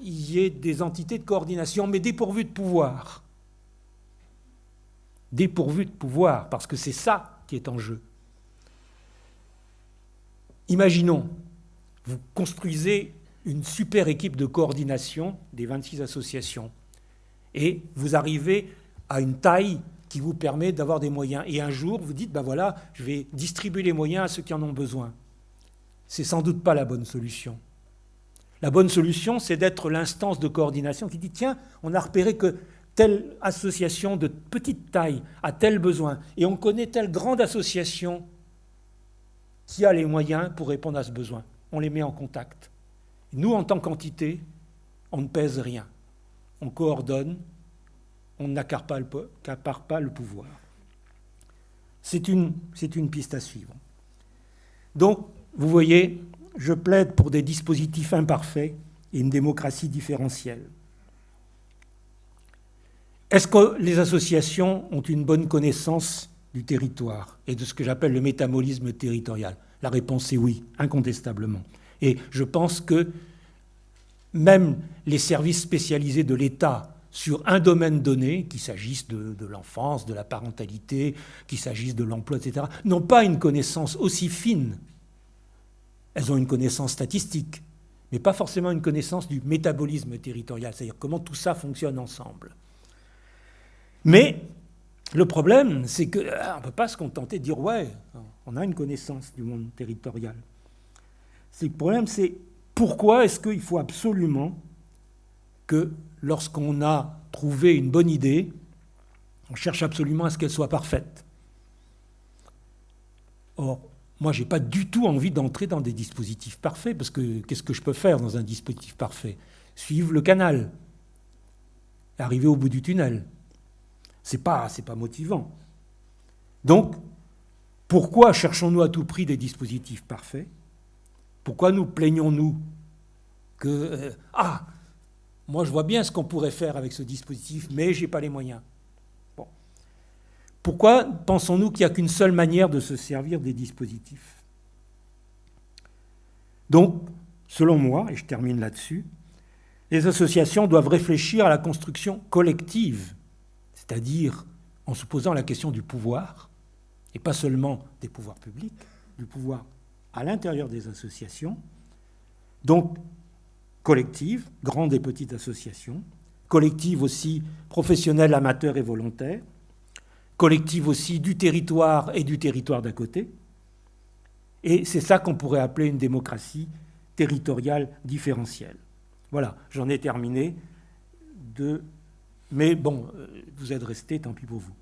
y ait des entités de coordination, mais dépourvues de pouvoir. Dépourvues de pouvoir, parce que c'est ça qui est en jeu. Imaginons, vous construisez une super équipe de coordination des 26 associations et vous arrivez à une taille qui vous permet d'avoir des moyens. Et un jour, vous dites, voilà, je vais distribuer les moyens à ceux qui en ont besoin. C'est sans doute pas la bonne solution. La bonne solution, c'est d'être l'instance de coordination qui dit, tiens, on a repéré que telle association de petite taille a tel besoin et on connaît telle grande association qui a les moyens pour répondre à ce besoin. On les met en contact. Nous, en tant qu'entité, on ne pèse rien. On coordonne, on n'accapare pas le pouvoir. C'est une piste à suivre. Donc, vous voyez, je plaide pour des dispositifs imparfaits et une démocratie différentielle. Est-ce que les associations ont une bonne connaissance du territoire et de ce que j'appelle le métabolisme territorial? La réponse est oui, incontestablement. Et je pense que même les services spécialisés de l'État sur un domaine donné, qu'il s'agisse de l'enfance, de la parentalité, qu'il s'agisse de l'emploi, etc., n'ont pas une connaissance aussi fine. Elles ont une connaissance statistique, mais pas forcément une connaissance du métabolisme territorial, c'est-à-dire comment tout ça fonctionne ensemble. Mais le problème, c'est qu'on ne peut pas se contenter de dire « ouais, on a une connaissance du monde territorial ». Le problème, c'est pourquoi est-ce qu'il faut absolument que lorsqu'on a trouvé une bonne idée, on cherche absolument à ce qu'elle soit parfaite. Or, moi, je n'ai pas du tout envie d'entrer dans des dispositifs parfaits, parce que qu'est-ce que je peux faire dans un dispositif parfait ? Suivre le canal, arriver au bout du tunnel. C'est pas motivant. Donc, pourquoi cherchons-nous à tout prix des dispositifs parfaits ? Pourquoi nous plaignons-nous que moi je vois bien ce qu'on pourrait faire avec ce dispositif, mais je n'ai pas les moyens. Pourquoi pensons-nous qu'il n'y a qu'une seule manière de se servir des dispositifs? Donc, selon moi, et je termine là-dessus, les associations doivent réfléchir à la construction collective, c'est-à-dire en se posant la question du pouvoir, et pas seulement des pouvoirs publics, du pouvoir à l'intérieur des associations, donc collective, grandes et petites associations, collective aussi professionnelle, amateurs et volontaires, collective aussi du territoire et du territoire d'à côté. Et c'est ça qu'on pourrait appeler une démocratie territoriale différentielle. Voilà, j'en ai terminé. Mais bon, vous êtes restés, tant pis pour vous.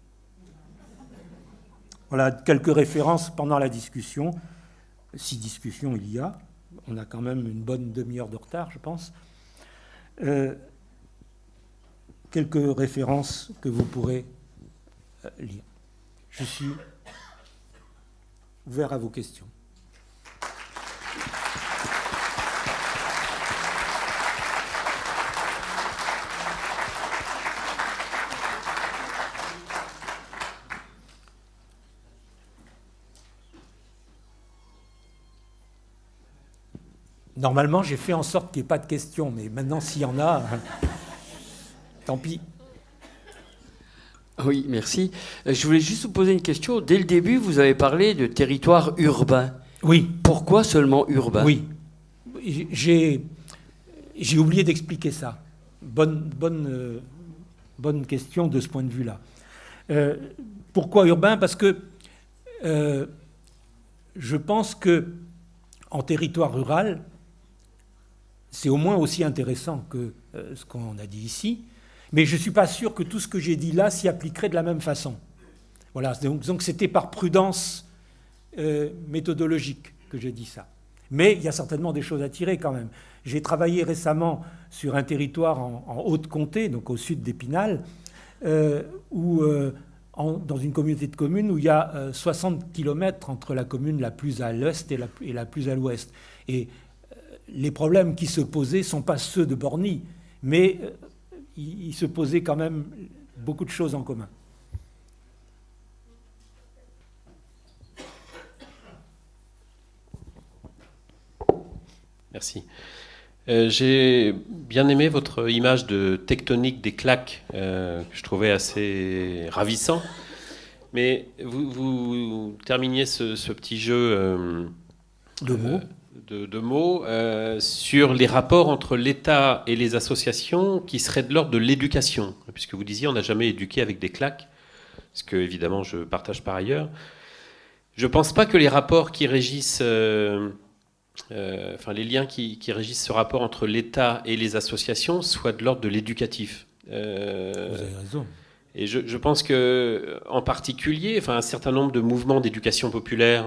Voilà, quelques références pendant la discussion. Si discussion il y a, on a quand même une bonne demi-heure de retard, je pense. Quelques références que vous pourrez lire. Je suis ouvert à vos questions. Normalement, j'ai fait en sorte qu'il n'y ait pas de questions, mais maintenant, s'il y en a, tant pis. Oui, merci. Je voulais juste vous poser une question. Dès le début, vous avez parlé de territoire urbain. Oui. Pourquoi seulement urbain? Oui. J'ai oublié d'expliquer ça. Bonne question de ce point de vue-là. Pourquoi urbain? Parce que je pense que en territoire rural, c'est au moins aussi intéressant que ce qu'on a dit ici, mais je ne suis pas sûr que tout ce que j'ai dit là s'y appliquerait de la même façon. Voilà, donc c'était par prudence méthodologique que j'ai dit ça. Mais il y a certainement des choses à tirer quand même. J'ai travaillé récemment sur un territoire en Haute-Comté, donc au sud d'Épinal, dans une communauté de communes où il y a 60 km entre la commune la plus à l'est et la plus à l'ouest. Et les problèmes qui se posaient ne sont pas ceux de Borny, mais il se posait quand même beaucoup de choses en commun. Merci. J'ai bien aimé votre image de tectonique des claques, que je trouvais assez ravissant. Mais vous terminiez ce petit jeu de mots sur les rapports entre l'État et les associations qui seraient de l'ordre de l'éducation. Puisque vous disiez on n'a jamais éduqué avec des claques, ce que évidemment je partage par ailleurs. Je ne pense pas que les rapports qui régissent... les liens qui régissent ce rapport entre l'État et les associations soient de l'ordre de l'éducatif. Vous avez raison. Et je pense que, en particulier, un certain nombre de mouvements d'éducation populaire,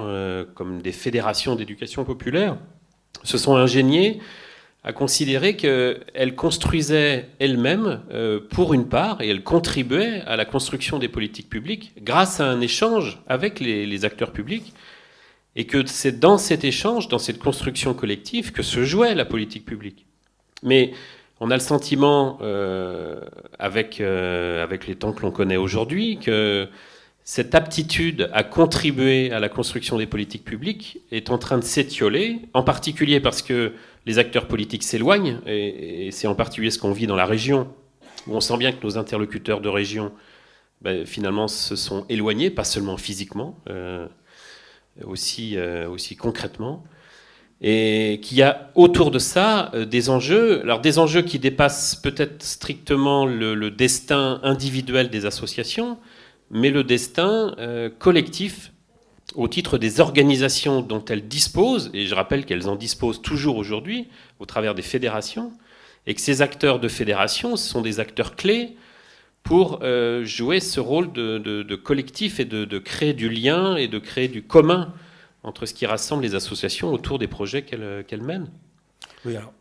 comme des fédérations d'éducation populaire, se sont ingéniés à considérer qu'elles construisaient elles-mêmes, pour une part, et elles contribuaient à la construction des politiques publiques grâce à un échange avec les acteurs publics. Et que c'est dans cet échange, dans cette construction collective, que se jouait la politique publique. Mais on a le sentiment, avec les temps que l'on connaît aujourd'hui, que cette aptitude à contribuer à la construction des politiques publiques est en train de s'étioler, en particulier parce que les acteurs politiques s'éloignent, et c'est en particulier ce qu'on vit dans la région, où on sent bien que nos interlocuteurs de région, finalement, se sont éloignés, pas seulement physiquement, aussi concrètement, et qu'il y a autour de ça des enjeux, alors des enjeux qui dépassent peut-être strictement le destin individuel des associations, mais le destin collectif au titre des organisations dont elles disposent, et je rappelle qu'elles en disposent toujours aujourd'hui au travers des fédérations, et que ces acteurs de fédération sont des acteurs clés pour jouer ce rôle de collectif et de créer du lien et de créer du commun entre ce qui rassemble les associations autour des projets qu'elles mènent. Oui, alors,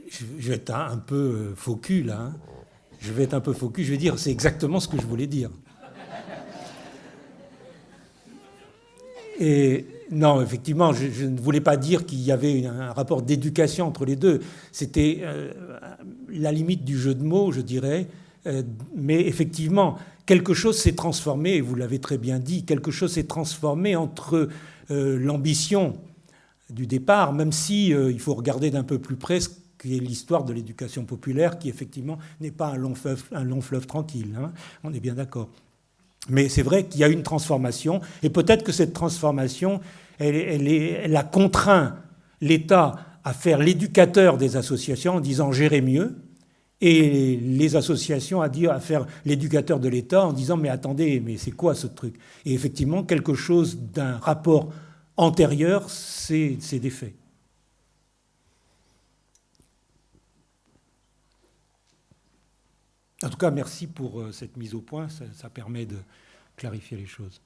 je vais être un peu faux cul, là. Hein. Je vais être un peu faux cul, je vais dire, c'est exactement ce que je voulais dire. Et non, effectivement, je ne voulais pas dire qu'il y avait un rapport d'éducation entre les deux. C'était la limite du jeu de mots, je dirais, Mais effectivement, quelque chose s'est transformé, et vous l'avez très bien dit, quelque chose s'est transformé entre l'ambition du départ, même si il faut regarder d'un peu plus près ce qui est l'histoire de l'éducation populaire, qui effectivement n'est pas un long fleuve tranquille, hein, on est bien d'accord. Mais c'est vrai qu'il y a une transformation, et peut-être que cette transformation, elle a contraint l'État à faire l'éducateur des associations en disant « gérez mieux », et les associations à faire l'éducateur de l'État en disant « mais attendez, mais c'est quoi ce truc ?» Et effectivement, quelque chose d'un rapport antérieur s'est défait. En tout cas, merci pour cette mise au point, ça permet de clarifier les choses.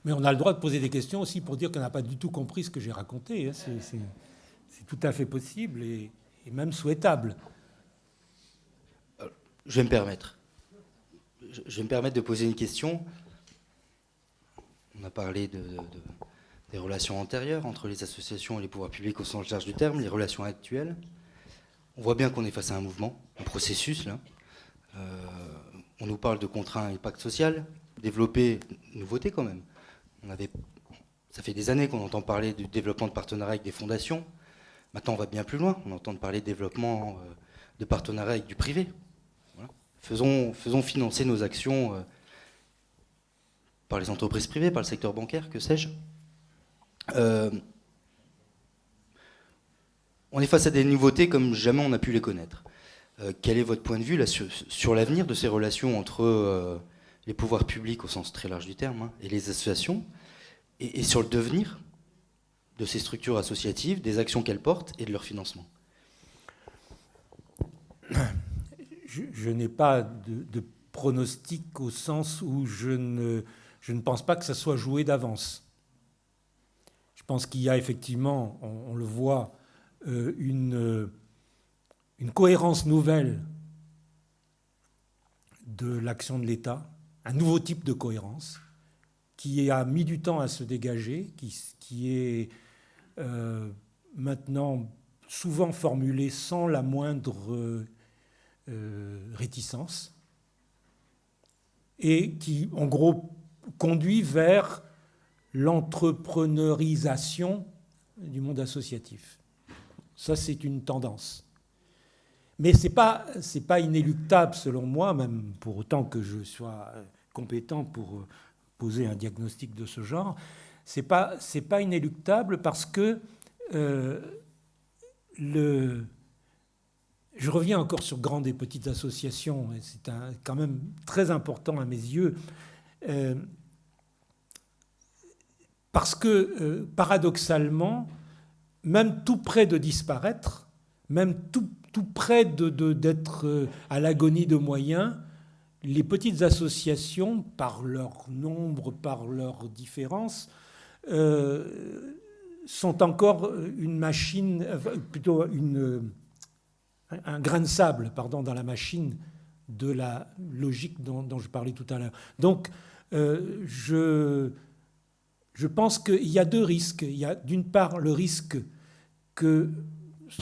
Mais on a le droit de poser des questions aussi pour dire qu'on n'a pas du tout compris ce que j'ai raconté. Hein. C'est tout à fait possible et même souhaitable. Je vais me permettre. Je vais me permettre de poser une question. On a parlé des relations antérieures entre les associations et les pouvoirs publics au sens large du terme, les relations actuelles. On voit bien qu'on est face à un mouvement, un processus, là. On nous parle de contraintes et pacte social, développer une nouveauté quand même. Ça fait des années qu'on entend parler du développement de partenariats avec des fondations. Maintenant, on va bien plus loin. On entend parler de développement de partenariats avec du privé. Voilà. Faisons financer nos actions par les entreprises privées, par le secteur bancaire, que sais-je. On est face à des nouveautés comme jamais on a pu les connaître. Quel est votre point de vue là, sur l'avenir de ces relations entre les pouvoirs publics au sens très large du terme, hein, et les associations, et sur le devenir de ces structures associatives, des actions qu'elles portent et de leur financement? Je n'ai pas de pronostic au sens où je ne pense pas que ça soit joué d'avance. Je pense qu'il y a effectivement, on le voit, une cohérence nouvelle de l'action de l'État, un nouveau type de cohérence qui a mis du temps à se dégager, qui est maintenant souvent formulé sans la moindre réticence et qui, en gros, conduit vers l'entrepreneurisation du monde associatif. Ça, c'est une tendance. Mais ce n'est pas inéluctable, selon moi, même pour autant que je sois compétent pour poser un diagnostic de ce genre. Ce n'est pas inéluctable parce que je reviens encore sur grandes et petites associations, et c'est quand même très important à mes yeux, parce que, paradoxalement, même tout près de disparaître, même tout près d'être à l'agonie de moyens, les petites associations, par leur nombre, par leurs différences, sont encore une machine, plutôt un grain de sable, dans la machine de la logique dont je parlais tout à l'heure. Donc, je pense qu'il y a deux risques. Il y a d'une part le risque que,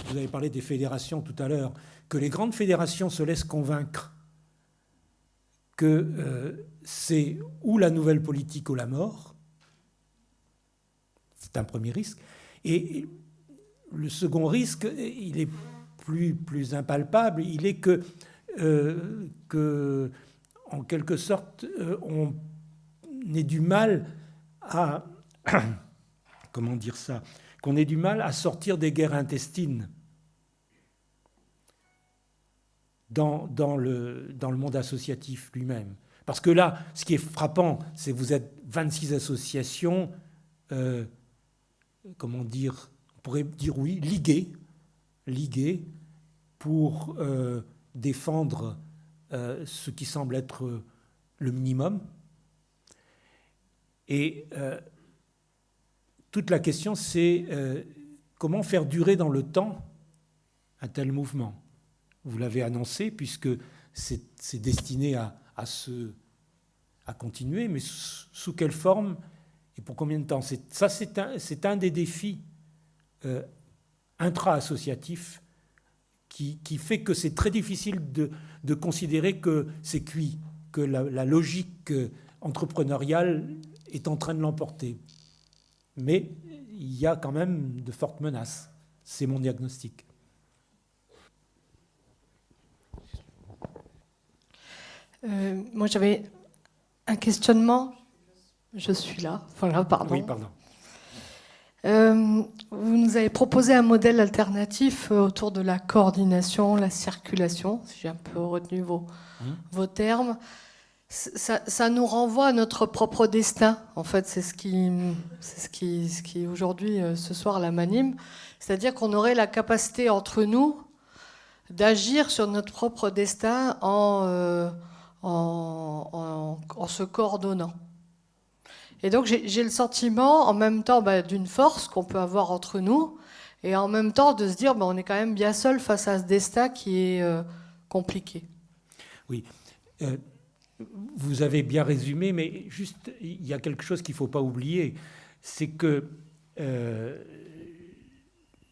vous avez parlé des fédérations tout à l'heure, que les grandes fédérations se laissent convaincre que c'est ou la nouvelle politique ou la mort. C'est un premier risque. Et le second risque, il est plus impalpable, il est que en quelque sorte, on ait du mal à... comment dire ça ? Qu'on ait du mal à sortir des guerres intestines dans le monde associatif lui-même. Parce que là, ce qui est frappant, c'est que vous êtes 26 associations, comment dire, on pourrait dire oui, liguées pour défendre ce qui semble être le minimum. Et toute la question, c'est comment faire durer dans le temps un tel mouvement. Vous l'avez annoncé, puisque c'est destiné à continuer, mais sous quelle forme et pour combien de temps? C'est un des défis intra-associatifs qui fait que c'est très difficile de considérer que c'est cuit, que la logique entrepreneuriale est en train de l'emporter. Mais il y a quand même de fortes menaces. C'est mon diagnostic. Moi, j'avais un questionnement. Je suis là. Voilà, pardon. Oui, pardon. Vous nous avez proposé un modèle alternatif autour de la coordination, la circulation, si j'ai un peu retenu vos termes. Ça nous renvoie à notre propre destin. En fait, c'est ce qui aujourd'hui, ce soir, la m'anime. C'est-à-dire qu'on aurait la capacité entre nous d'agir sur notre propre destin en se coordonnant. Et donc j'ai le sentiment, en même temps, d'une force qu'on peut avoir entre nous, et en même temps de se dire, on est quand même bien seul face à ce destin qui est compliqué. Oui. Vous avez bien résumé, mais juste, il y a quelque chose qu'il ne faut pas oublier, c'est que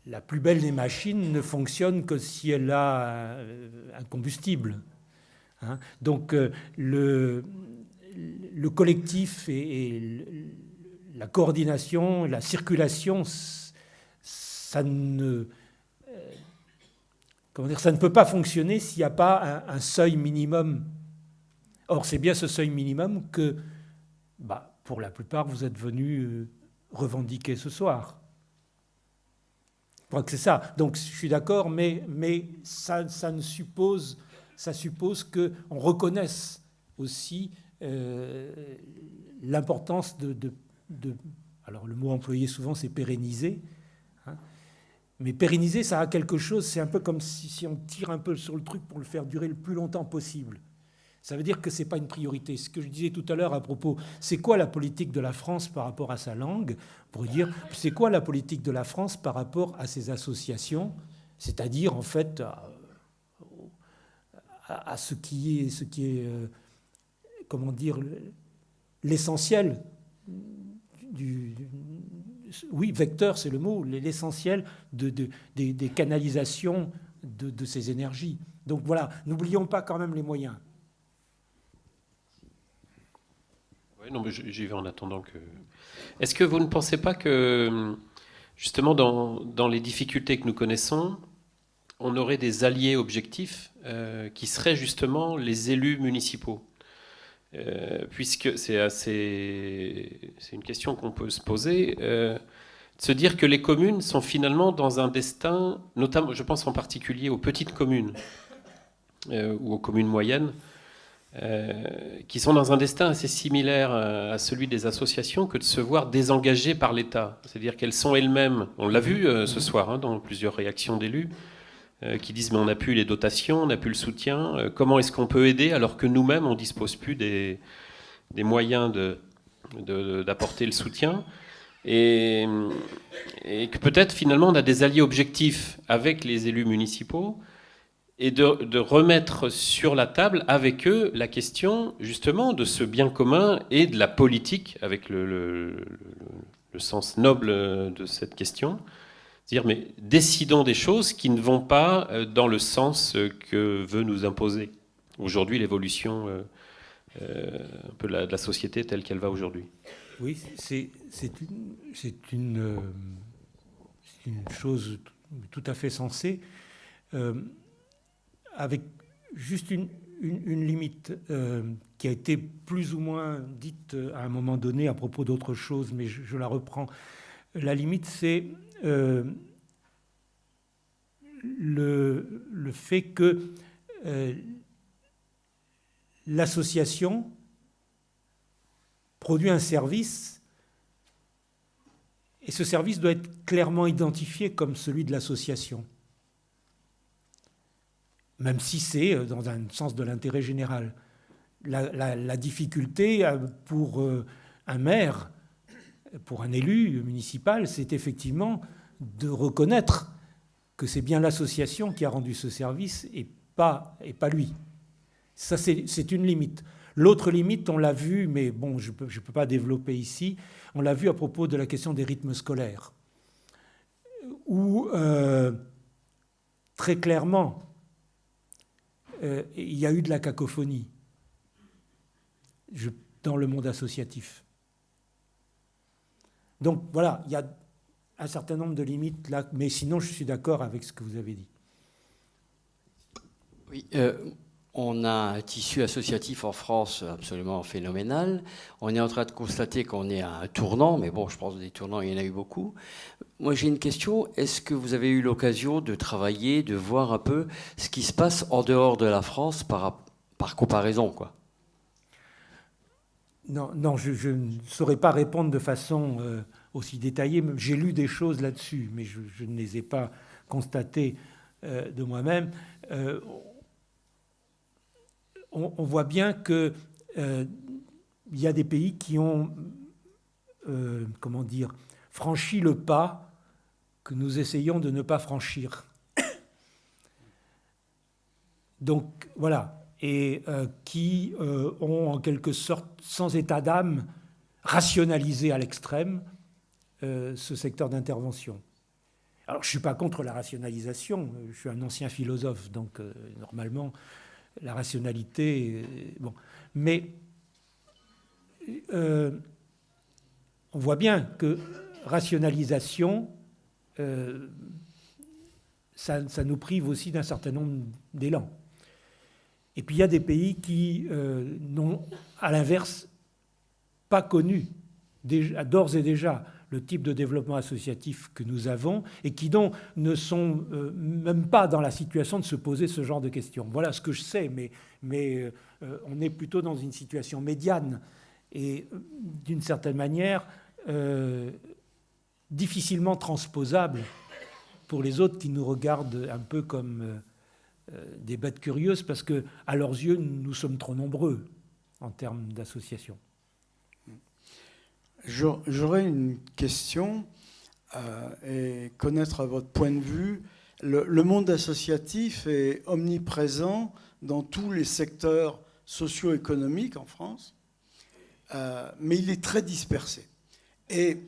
la plus belle des machines ne fonctionne que si elle a un combustible. Hein. Donc le collectif et la coordination, la circulation, ça ne peut pas fonctionner s'il n'y a pas un seuil minimum. Or, c'est bien ce seuil minimum que, pour la plupart, vous êtes venus revendiquer ce soir. Je crois que c'est ça. Donc, je suis d'accord, mais ça suppose qu'on reconnaisse aussi l'importance alors, le mot employé souvent, c'est pérenniser. Hein, mais pérenniser, ça a quelque chose, c'est un peu comme si on tire un peu sur le truc pour le faire durer le plus longtemps possible. Ça veut dire que ce n'est pas une priorité. Ce que je disais tout à l'heure à propos, c'est quoi la politique de la France par rapport à sa langue? Pour dire, c'est quoi la politique de la France par rapport à ses associations? C'est-à-dire, en fait, à ce qui est comment dire, l'essentiel oui, vecteur, c'est le mot, l'essentiel des canalisations de ces énergies. Donc voilà, n'oublions pas quand même les moyens. Non, mais j'y vais en attendant que... Est-ce que vous ne pensez pas que, justement, dans les difficultés que nous connaissons, on aurait des alliés objectifs qui seraient justement les élus municipaux, puisque c'est une question qu'on peut se poser, de se dire que les communes sont finalement dans un destin, notamment, je pense en particulier aux petites communes ou aux communes moyennes, qui sont dans un destin assez similaire à celui des associations, que de se voir désengagées par l'État. C'est-à-dire qu'elles sont elles-mêmes, on l'a vu ce soir dans plusieurs réactions d'élus, qui disent mais on n'a plus les dotations, on n'a plus le soutien, comment est-ce qu'on peut aider alors que nous-mêmes on ne dispose plus des moyens d'apporter le soutien, et que peut-être finalement on a des alliés objectifs avec les élus municipaux, et de remettre sur la table avec eux la question justement de ce bien commun et de la politique, avec le sens noble de cette question. C'est-à-dire, mais décidons des choses qui ne vont pas dans le sens que veut nous imposer aujourd'hui l'évolution un peu de la société telle qu'elle va aujourd'hui. Oui, c'est une chose tout à fait sensée. Avec juste une limite qui a été plus ou moins dite à un moment donné à propos d'autre chose, mais je la reprends. La limite, c'est le fait que l'association produit un service, et ce service doit être clairement identifié comme celui de l'association, même si c'est dans un sens de l'intérêt général. La difficulté pour un maire, pour un élu municipal, c'est effectivement de reconnaître que c'est bien l'association qui a rendu ce service et pas lui. Ça, c'est une limite. L'autre limite, on l'a vu, mais bon, je peux pas développer ici, on l'a vu à propos de la question des rythmes scolaires, où très clairement, il y a eu de la cacophonie dans le monde associatif. Donc voilà, il y a un certain nombre de limites là, mais sinon je suis d'accord avec ce que vous avez dit. Oui, on a un tissu associatif en France absolument phénoménal. On est en train de constater qu'on est à un tournant, mais bon, je pense que des tournants, il y en a eu beaucoup. Moi, j'ai une question. Est-ce que vous avez eu l'occasion de travailler, de voir un peu ce qui se passe en dehors de la France par comparaison, quoi? Non, je ne saurais pas répondre de façon aussi détaillée. J'ai lu des choses là-dessus, mais je ne les ai pas constatées de moi-même. On voit bien qu'il y a des pays qui ont, franchi le pas que nous essayons de ne pas franchir. Donc voilà, et qui ont en quelque sorte, sans état d'âme, rationalisé à l'extrême ce secteur d'intervention. Alors je ne suis pas contre la rationalisation, je suis un ancien philosophe, donc normalement la rationalité, bon, mais on voit bien que rationalisation, ça nous prive aussi d'un certain nombre d'élan. Et puis il y a des pays qui n'ont, à l'inverse, pas connu d'ores et déjà le type de développement associatif que nous avons et qui donc ne sont même pas dans la situation de se poser ce genre de questions. Voilà ce que je sais, mais on est plutôt dans une situation médiane et d'une certaine manière difficilement transposable pour les autres qui nous regardent un peu comme des bêtes curieuses parce qu'à leurs yeux, nous sommes trop nombreux en termes d'associations. J'aurais une question et connaître votre point de vue. Le monde associatif est omniprésent dans tous les secteurs socio-économiques en France, mais il est très dispersé. Et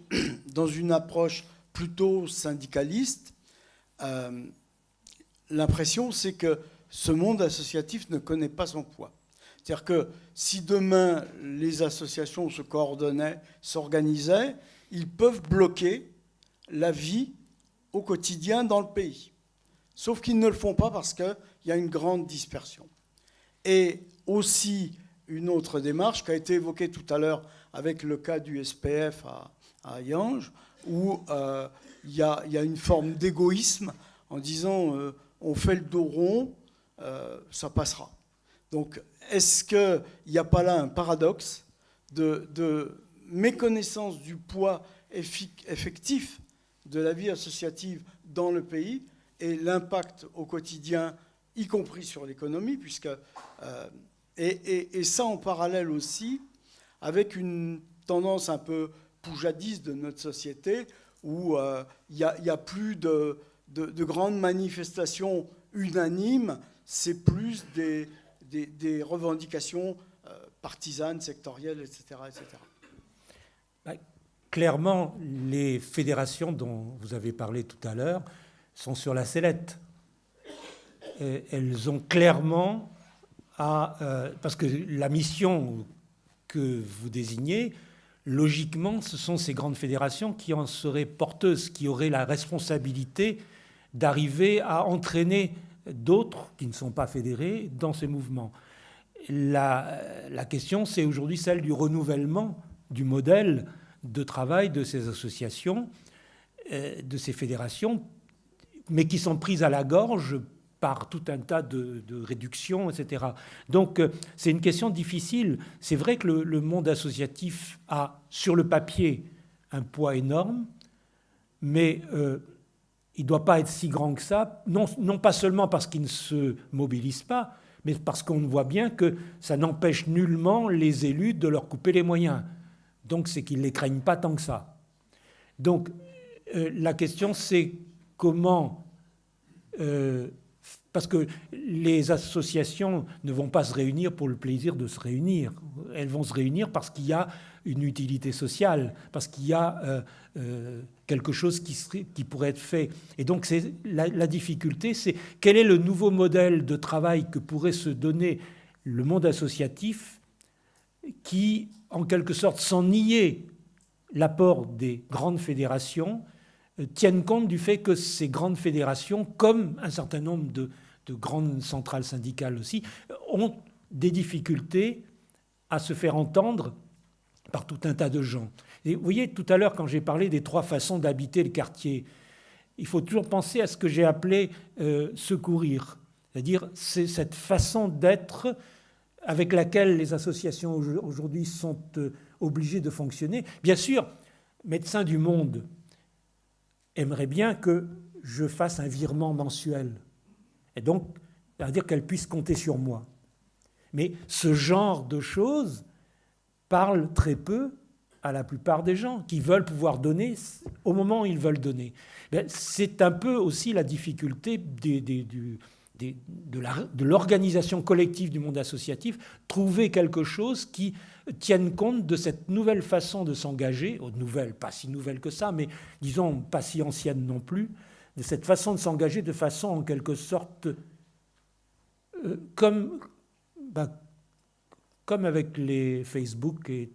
dans une approche plutôt syndicaliste, l'impression c'est que ce monde associatif ne connaît pas son poids. C'est-à-dire que si demain les associations se coordonnaient, s'organisaient, ils peuvent bloquer la vie au quotidien dans le pays. Sauf qu'ils ne le font pas parce qu'il y a une grande dispersion. Et aussi une autre démarche qui a été évoquée tout à l'heure avec le cas du SPF à Yange, où il y a une forme d'égoïsme en disant on fait le dos rond, ça passera. Donc, est-ce qu'il n'y a pas là un paradoxe de méconnaissance du poids effectif de la vie associative dans le pays et l'impact au quotidien, y compris sur l'économie, puisque et ça en parallèle aussi avec une tendance un peu poujadiste de notre société où il n'y a plus de grandes manifestations unanimes, c'est plus des revendications partisanes, sectorielles, etc. etc. Clairement, les fédérations dont vous avez parlé tout à l'heure sont sur la sellette. Elles ont clairement parce que la mission que vous désignez, logiquement, ce sont ces grandes fédérations qui en seraient porteuses, qui auraient la responsabilité d'arriver à entraîner d'autres qui ne sont pas fédérés dans ces mouvements. La question, c'est aujourd'hui celle du renouvellement du modèle de travail de ces associations, de ces fédérations, mais qui sont prises à la gorge par tout un tas de réductions, etc. Donc, c'est une question difficile. C'est vrai que le monde associatif a, sur le papier, un poids énorme, mais il ne doit pas être si grand que ça, non pas seulement parce qu'il ne se mobilise pas, mais parce qu'on voit bien que ça n'empêche nullement les élus de leur couper les moyens. Donc, c'est qu'ils ne les craignent pas tant que ça. Donc, la question, c'est comment Parce que les associations ne vont pas se réunir pour le plaisir de se réunir. Elles vont se réunir parce qu'il y a une utilité sociale, parce qu'il y a quelque chose qui pourrait être fait. Et donc c'est la difficulté, c'est quel est le nouveau modèle de travail que pourrait se donner le monde associatif qui, en quelque sorte, sans nier l'apport des grandes fédérations, tiennent compte du fait que ces grandes fédérations, comme un certain nombre de grandes centrales syndicales aussi, ont des difficultés à se faire entendre par tout un tas de gens. Et vous voyez, tout à l'heure, quand j'ai parlé des 3 façons d'habiter le quartier, il faut toujours penser à ce que j'ai appelé secourir. C'est-à-dire, c'est cette façon d'être avec laquelle les associations aujourd'hui sont obligées de fonctionner. Bien sûr, Médecins du Monde aimerait bien que je fasse un virement mensuel. Et donc, ça veut dire qu'elle puisse compter sur moi. Mais ce genre de choses parle très peu à la plupart des gens qui veulent pouvoir donner au moment où ils veulent donner. C'est un peu aussi la difficulté de l'organisation collective du monde associatif, trouver quelque chose qui tienne compte de cette nouvelle façon de s'engager, nouvelle, pas si nouvelle que ça, mais disons pas si ancienne non plus, de cette façon de s'engager de façon en quelque sorte comme avec les Facebook, et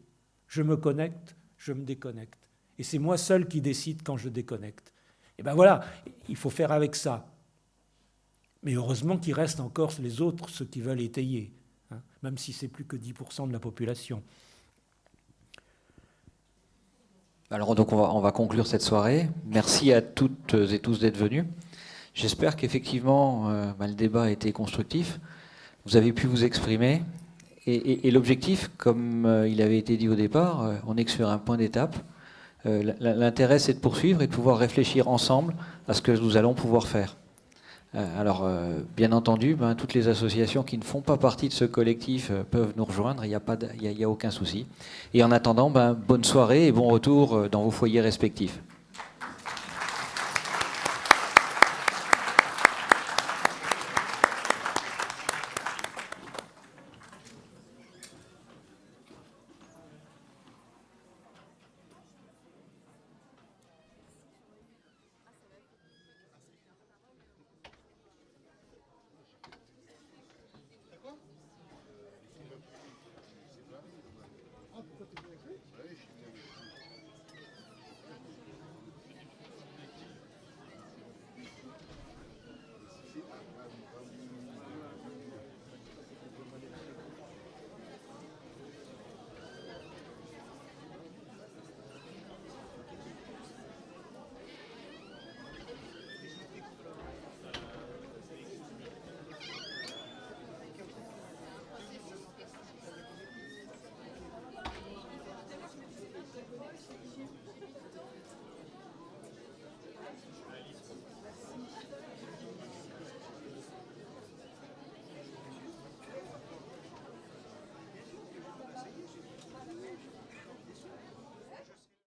je me connecte, je me déconnecte. Et c'est moi seul qui décide quand je déconnecte. Et ben voilà, il faut faire avec ça. Mais heureusement qu'il reste encore les autres, ceux qui veulent étayer, hein, même si c'est plus que 10% de la population. Alors donc on va conclure cette soirée. Merci à toutes et tous d'être venus. J'espère qu'effectivement le débat a été constructif. Vous avez pu vous exprimer. Et l'objectif, comme il avait été dit au départ, on est que sur un point d'étape. L'intérêt, c'est de poursuivre et de pouvoir réfléchir ensemble à ce que nous allons pouvoir faire. Alors, bien entendu, toutes les associations qui ne font pas partie de ce collectif peuvent nous rejoindre, il n'y a aucun souci. Et en attendant, bonne soirée et bon retour dans vos foyers respectifs.